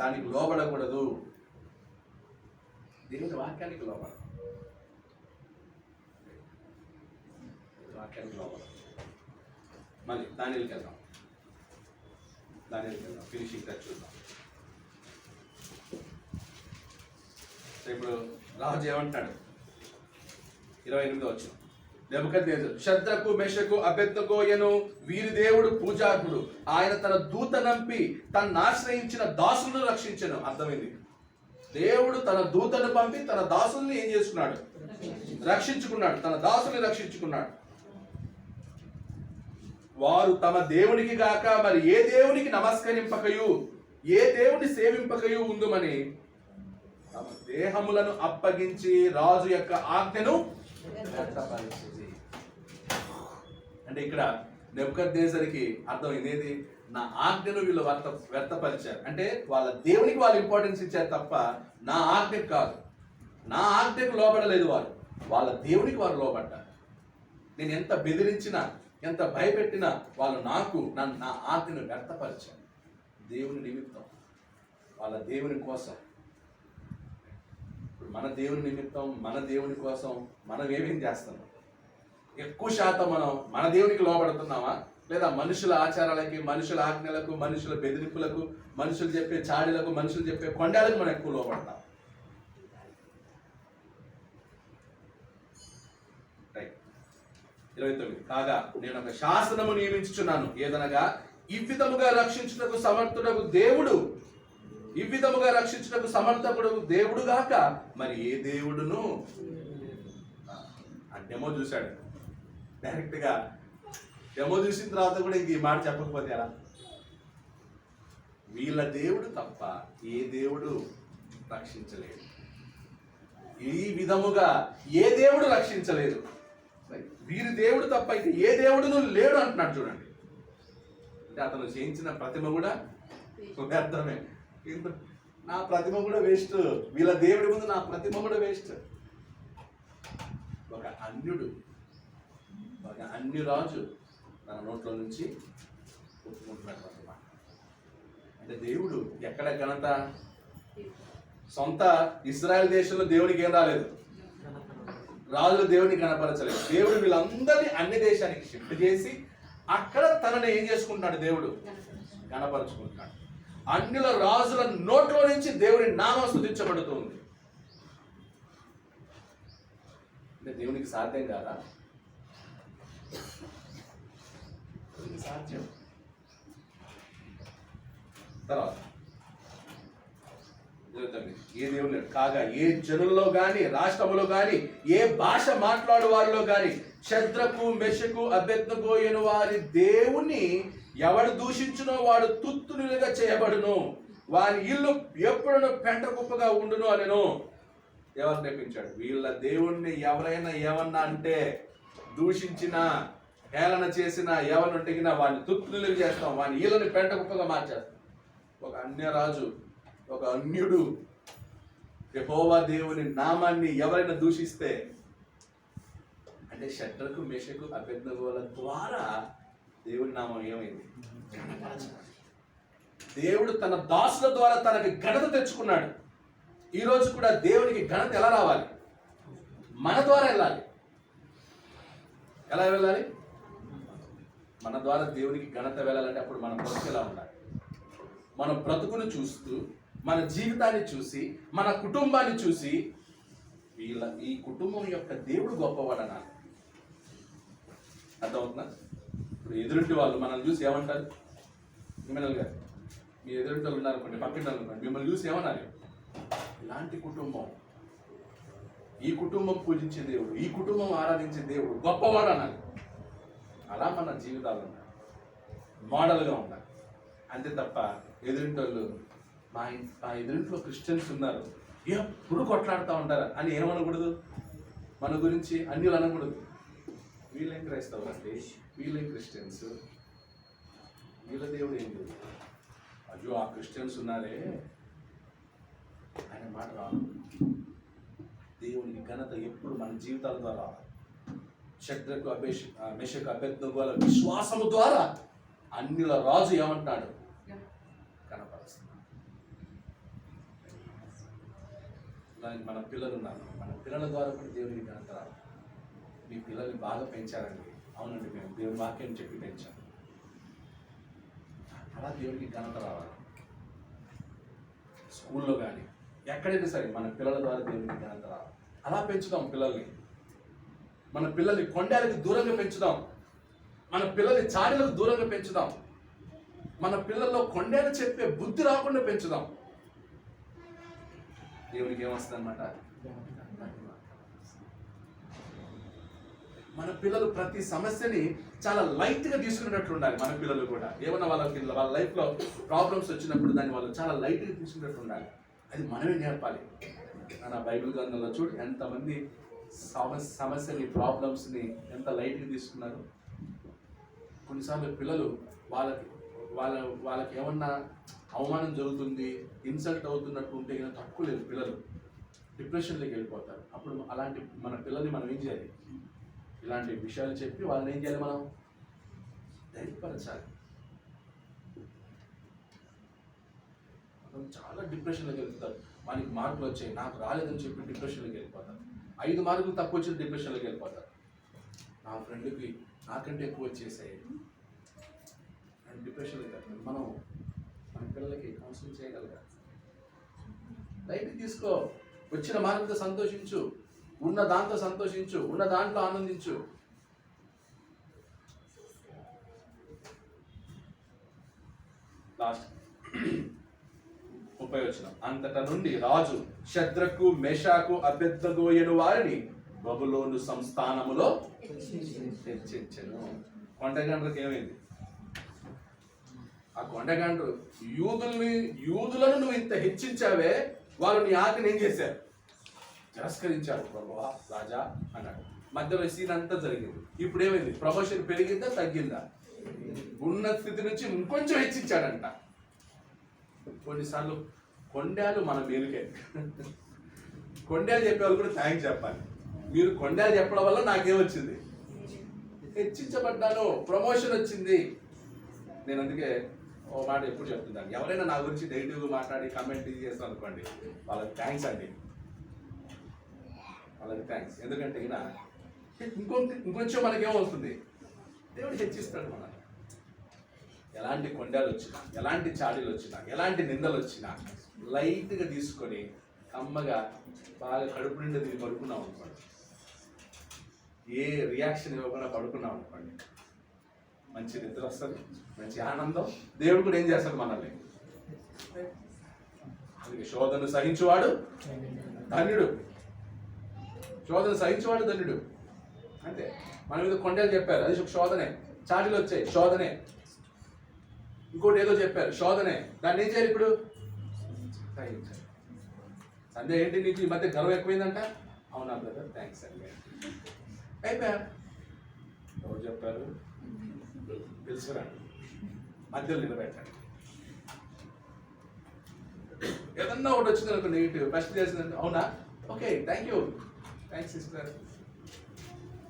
దానికి లోబడకూడదు, దేవుని వాక్యానికి లోబడాలి. వాక్యానికి లోబడాలి. మళ్ళీ దానిలోకి వెళ్దాం, ఫినిషింగ్ టచ్ చూద్దాం. ఇప్పుడు రాజు ఏమంటాడు? 28వ వచనం. నెబుకద్నెజరు, షద్రకు మెషకు అబెద్నెగో యను వీరి దేవుడు పూజార్హుడు, ఆయన తన దూత నంపి తనను ఆశ్రయించిన దాసులను రక్షించెను. అర్థమైంది? దేవుడు తన దూతను పంపి తన దాసుల్ని ఏం చేసుకున్నాడు? రక్షించుకున్నాడు, తన దాసుని రక్షించుకున్నాడు. వారు తమ దేవునికి గాక మరి ఏ దేవునికి నమస్కరింపకయు ఏ దేవుని సేవింపకయు ఉందుమని తమ దేహములను అప్పగించి రాజు యొక్క ఆజ్ఞను వ్యర్థపరిచింది. అంటే ఇక్కడ నెబుకద్నెజరుకి అర్థం ఇదేది? నా ఆజ్ఞను వీళ్ళు వ్యర్థపరిచారు. అంటే వాళ్ళ దేవునికి వాళ్ళు ఇంపార్టెన్స్ ఇచ్చారు తప్ప నా ఆజ్ఞకు కాదు. నా ఆజ్ఞకు లోబడలేదు వారు, వాళ్ళ దేవునికి వారు లోబడ్డారు. నేను ఎంత బెదిరించినా ఎంత భయపెట్టినా వాళ్ళు నా ఆజ్ఞను వ్యర్థపరిచారు. దేవుని నిమిత్తం, వాళ్ళ దేవుని కోసం. ఇప్పుడు మన దేవుని నిమిత్తం, మన దేవుని కోసం మనం ఏమేం చేస్తున్నాం? ఎక్కువ శాతం మనం మన దేవునికి లోబడుతున్నామా లేదా మనుషుల ఆచారాలకి, మనుషుల ఆజ్ఞలకు, మనుషుల బెదిరింపులకు, మనుషులు చెప్పే చాడీలకు, మనుషులు చెప్పే కొండాలకు మనం ఎక్కువ లోపడతాం. రైట్. 29. కాగా నేను ఒక శాసనము నియమించుచున్నాను, ఏదనగా ఈ విధముగా రక్షించుటకు సమర్థుడకు దేవుడు, ఈ విధముగా రక్షించుటకు సమర్థకుడు దేవుడు గాక మరి ఏ దేవుడును. ఆ డెమో చూశాడు డైరెక్ట్ గా. డెమో చూసిన తర్వాత కూడా ఇంక ఈ మాట చెప్పకపోతే ఎలా? వీళ్ళ దేవుడు తప్ప ఏ దేవుడు రక్షించలేదు, ఈ విధముగా ఏ దేవుడు రక్షించలేదు. వీరి దేవుడు తప్ప ఇక ఏ దేవుడును లేడు అంటున్నాడు. చూడండి, అంటే అతను చేయించిన ప్రతిమ కూడా వ్యర్థమే. నా ప్రతిమ కూడా వేస్ట్, వీళ్ళ దేవుడి ముందు నా ప్రతిమ కూడా వేస్ట్. ఒక అన్యుడు, ఒక అన్యురాజు తన నోట్లో నుంచి ఒప్పుకుంటున్నటువంటి మాట. అంటే దేవుడు ఎక్కడ ఘనత? సొంత ఇజ్రాయెల్ దేశంలో దేవునికి ఏం రాలేదు, రాజులు దేవుడిని కనపరచలేదు. దేవుడు వీళ్ళందరినీ అన్ని దేశానికి షిఫ్ట్ చేసి అక్కడ తనని ఏం చేసుకుంటున్నాడు? దేవుడు కనపరుచుకుంటున్నాడు. అన్యుల రాజుల నోట్లో నుంచి దేవుని నామం స్తుతించబడుతుంది. అంటే దేవునికి సాధ్యం కాదా? సాధ్యం. తర్వాత ఏ దేవుడు కాగా ఏ జనుల్లో గాని, రాష్ట్రములో గాని, ఏ భాష మాట్లాడు వారిలో గాని షద్రకు, మెషకు, అబెద్నెగో అను వారి దేవుని ఎవడు దూషించునో వాడు తుత్తులుగా చేయబడును, వారి ఇల్లు ఎప్పుడును పెంట కుప్పగా ఉండును అనెను. ఎవరు నేర్పించాడు? వీళ్ళ దేవుణ్ణి ఎవరైనా ఏమన్నా అంటే, దూషించినా, హేళన చేసినా, ఎవరిని ఉంటిగినా వాడిని తుత్తులుగా చేస్తాం, వాని ఇళ్ళని పెంట కుప్పగా మార్చేస్తాం. ఒక అన్యరాజు, ఒక అన్యుడు యెహోవా దేవుని నామాన్ని ఎవరైనా దూషిస్తే, అంటే షడ్రకు, మెషకు, అబెద్నెగోల ద్వారా దేవుని నామం ఏమైంది? దేవుడు తన దాసుల ద్వారా తనకి ఘనత తెచ్చుకున్నాడు. ఈరోజు కూడా దేవునికి ఘనత ఎలా రావాలి? మన ద్వారా వెళ్ళాలి. ఎలా వెళ్ళాలి? మన ద్వారా దేవునికి ఘనత వెళ్ళాలంటే అప్పుడు మన బ్రతుకు ఎలా ఉండాలి? మన బ్రతుకును చూస్తూ, మన జీవితాన్ని చూసి, మన కుటుంబాన్ని చూసి, ఈ కుటుంబం యొక్క దేవుడు గొప్పవాడు అనాలి. అర్థమవుతుందా? ఇప్పుడు ఎదురింటి వాళ్ళు మనల్ని చూసి ఏమంటారు? మిమ్మల్ని గారు, మీ ఎదురింటి వాళ్ళు ఉన్నారనుకోండి, పక్కింటి వాళ్ళు అనుకోండి, మిమ్మల్ని చూసి ఏమనాలి? ఇలాంటి కుటుంబం, ఈ కుటుంబం పూజించే దేవుడు, ఈ కుటుంబం ఆరాధించే దేవుడు గొప్పవాడు అనాలి. అలా మన జీవితాలు ఉండాలి, మోడల్గా ఉండాలి. అంతే తప్ప ఎదురింటి వాళ్ళు మా ఎదురింట్లో క్రిస్టియన్స్ ఉన్నారు, ఎప్పుడు కొట్లాడుతూ ఉంటారు అని ఏమనకూడదు. మన గురించి అన్యులు అనకూడదు. వీళ్ళేం క్రైస్తవులు అంటే, వీళ్ళేం క్రిస్టియన్స్, వీళ్ళ దేవుడు ఏం లేదు, అయ్యో ఆ క్రిస్టియన్స్ ఉన్నారే ఆయన మాట రాదు. దేవునికి ఘనత ఎప్పుడు మన జీవితాల ద్వారా రావాలి. షడ్రకు, మెషకు, అబెద్నెగోల విశ్వాసము ద్వారా అన్యుల రాజు ఏమంటున్నాడు? కనపరుస్తున్నాడు. మన పిల్లలు ఉన్నారు, మన పిల్లల ద్వారా కూడా దేవునికి ఘనత రావాలి. మీ పిల్లల్ని బాగా పెంచారండి, అవునండి, మేము దేవుని వాక్యం చెప్పి పెంచాం, అలా దేవునికి ఘనత రావాలి. స్కూల్లో కానీ ఎక్కడైనా సరే మన పిల్లల ద్వారా దేవునికి ఘనత రావాలి. అలా పెంచుదాం పిల్లల్ని. మన పిల్లల్ని కొండలకి దూరంగా పెంచుదాం, మన పిల్లల్ని చాడీలకు దూరంగా పెంచుదాం, మన పిల్లల్లో కొండలు చెప్పే బుద్ధి రాకుండా పెంచుదాం. దేవునికి ఏమొస్తుంది అన్నమాట? మన పిల్లలు ప్రతి సమస్యని చాలా లైట్గా తీసుకునేటట్లు ఉండాలి. మన పిల్లలు కూడా ఏమన్నా వాళ్ళ లైఫ్లో ప్రాబ్లమ్స్ వచ్చినప్పుడు దాన్ని వాళ్ళు చాలా లైట్గా తీసుకునేటట్లు ఉండాలి. అది మనమే నేర్పాలి. నా బైబిల్ గ్రంథంలో చూడు, ఎంతమంది సమస్యని, ప్రాబ్లమ్స్ని ఎంత లైట్గా తీసుకున్నారు. కొన్నిసార్లు పిల్లలు వాళ్ళకి ఏమన్నా అవమానం జరుగుతుంది, ఇన్సల్ట్ అవుతున్నట్టు ఉంటే కనుక తక్కువ లేదు, పిల్లలు డిప్రెషన్లోకి వెళ్ళిపోతారు. అప్పుడు అలాంటి మన పిల్లల్ని మనం ఏం చేయాలి? ఇలాంటి విషయాలు చెప్పి వాళ్ళని ఏం చేయాలి? మనం ధైర్యపరచాలి. చాలా డిప్రెషన్లోకి వెళ్తారు. మనకి మార్కులు వచ్చాయి, నాకు రాలేదని చెప్పి డిప్రెషన్లోకి వెళ్ళిపోతారు. 5 మార్కులు తక్కువ వచ్చి డిప్రెషన్లోకి వెళ్ళిపోతారు. నా ఫ్రెండ్కి నాకంటే ఎక్కువ వచ్చేసాయి, డిప్రెషన్ మనం మన పిల్లలకి కౌన్సిలింగ్ చేయగలగాలి. లైట్ తీసుకో, వచ్చిన మార్గంతో సంతోషించు, ఉన్న దాంతో సంతోషించు, ఉన్న దాంట్లో ఆనందించు. లాస్ట్ 30 వచనం. అంతట నుండి రాజు షద్రకు మెషాకు అబెద్నెగో అను వారిని బబులోను సంస్థానములో హెచ్చించెను. కొండగండ్రకు ఏమైంది? ఆ కొండగండ్రు యూదులను నువ్వు ఇంత హెచ్చించావే, వాళ్ళు నీ ఆజ్ఞను ఏం చేశారు? తిరస్కరించారు. ప్రభువా రాజా అన్నాడు. మధ్యలో సీన్ అంతా జరిగింది. ఇప్పుడు ఏమైంది? ప్రమోషన్ పెరిగిందా తగ్గిందా? ఉన్న స్థితి నుంచి ఇంకొంచెం హెచ్చించాడంట. కొన్నిసార్లు కొండాలు మన మేలుకే. కొండాలు చెప్పేవాళ్ళు కూడా థ్యాంక్స్ చెప్పాలి. మీరు కొండాలు చెప్పడం వల్ల నాకేమొచ్చింది? హెచ్చించబడ్డాను, ప్రమోషన్ వచ్చింది. నేను అందుకే ఓ మాట ఎప్పుడు చెప్తున్నాను, ఎవరైనా నా గురించి నెగిటివ్గా మాట్లాడి కామెంట్ చేస్తాను అనుకోండి, వాళ్ళకి థ్యాంక్స్ అండి, వాళ్ళకి థ్యాంక్స్. ఎందుకంటే ఈయన ఇంకొంచెం మనకేమవుతుంది? దేవుడు హెచ్చిస్తాడు మనల్ని. ఎలాంటి కొండాలు వచ్చినా, ఎలాంటి చాడీలు వచ్చినా, ఎలాంటి నిందలు వచ్చినా లైట్గా తీసుకొని కమ్మగా బాగా కడుపు నిండా దీన్ని పడుకున్నాం అనుకోండి, ఏ రియాక్షన్ ఇవ్వకుండా పడుకున్నాం అనుకోండి, మంచి నిద్ర వస్తుంది, మంచి ఆనందం. దేవుడు కూడా ఏం చేస్తాడు మనల్ని? అందుకే శోధన సహించువాడు ధన్యుడు, శోధన సహించువాడు ధన్యుడు. అంతే. మన మీద కొండలు చెప్పారు, అది శోధనే. చాడీలు వచ్చాయి, శోధనే. ఇంకోటి ఏదో చెప్పారు, శోధనే. దాన్ని ఏం చేయాలి ఇప్పుడు? సహించాలి. సంధ్య ఏంటి నీకు ఈ మధ్య గర్వం ఎక్కువైందంట? అవునా బ్రదర్, థ్యాంక్స్ అండి. అయిపోయా. ఎవరు చెప్పారు? తెలుసుకురండి, మధ్యలో నిలబెట్టండి. ఏదన్నా ఒకటి వచ్చింది అనుకో నెగిటివ్, ఫస్ట్ చేసిందంటే అవునా, okay thank you, thanks sister,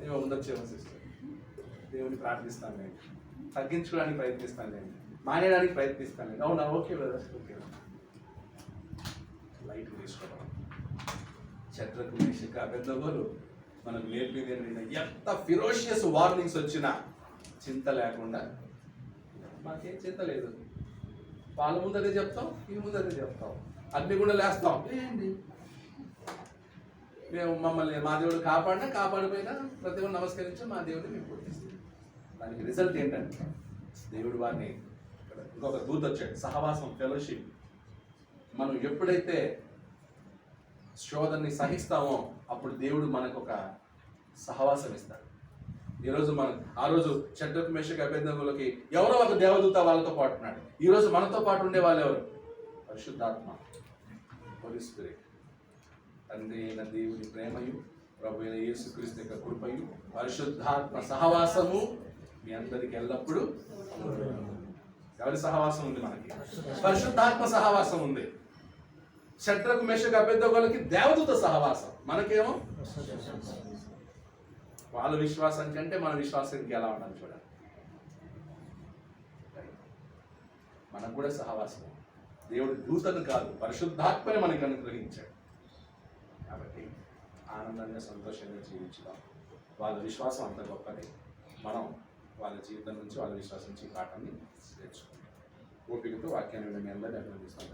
ఏమో ఉండొచ్చేమో సిస్టర్, దేవుని ప్రార్థిస్తాను నేను, తగ్గించుకోవడానికి ప్రయత్నిస్తాను నేను, మానేయడానికి ప్రయత్నిస్తాను నేను, అవునా ఓకే బ్రదర్, ఓకే. లైట్ తీసుకోవడం. షద్రకు మెషకు అబెద్నెగోలు మనకు నేర్పింది ఎంత ఫిరోషియస్ వార్నింగ్స్ వచ్చినా చింత లేకుండా, మాకేం చింత లేదు, వాళ్ళ ముందు అదే చెప్తాం, ఈ ముందు అదే చెప్తాం, అగ్నిగుండా లేస్తాం. ఏంటి మేము మమ్మల్ని మా దేవుడు కాపాడినా కాపాడిపోయినా ప్రతి ఒక్కరు నమస్కరించి మా దేవుడిని మేము పూజిస్తాం. దానికి రిజల్ట్ ఏంటంటే దేవుడు వారిని, ఇంకొక దూత వచ్చాడు, సహవాసం, ఫెలోషిప్. మనం ఎప్పుడైతే శోధనని సహిస్తామో అప్పుడు దేవుడు మనకు ఒక సహవాసం ఇస్తాడు. ఈరోజు మనం ఆ రోజు షద్రకు మెషకు అబెద్నెగోలకి ఎవరో ఒక దేవదూత వాళ్ళతో పాటు ఉన్నాడు. ఈరోజు మనతో పాటు ఉండే వాళ్ళు ఎవరు? పరిశుద్ధాత్మ, హోలీ స్పిరిట్. తండ్రి అయిన దేవుని ప్రేమయు, ప్రభు అయిన యేసుక్రీస్తు యొక్క కృపయు, పరిశుద్ధాత్మ సహవాసము మీ అందరికి ఎల్లప్పుడూ. ఎవరి సహవాసం ఉంది మనకి? పరిశుద్ధాత్మ సహవాసం ఉంది. షద్రకు మెషకు అబెద్నెగోలకి దేవదూత సహవాసం, మనకేమో వాళ్ళ విశ్వాసం కంటే మన విశ్వాసానికి ఎలా ఉండాలి చూడాలి. మనకు కూడా సహవాసం. దేవుడు దూతను కాదు, పరిశుద్ధాత్మని మనకు అనుగ్రహించాడు. కాబట్టి ఆనందంగా సంతోషంగా జీవించుదాం. వాళ్ళ విశ్వాసం అంత గొప్పది. మనం వాళ్ళ జీవితం నుంచి, వాళ్ళ విశ్వాసం నుంచి పాఠాన్ని నేర్చుకుంటాం. ఓపికతో వాక్యాన్ని మీ అందరినీ అభినందిస్తాం.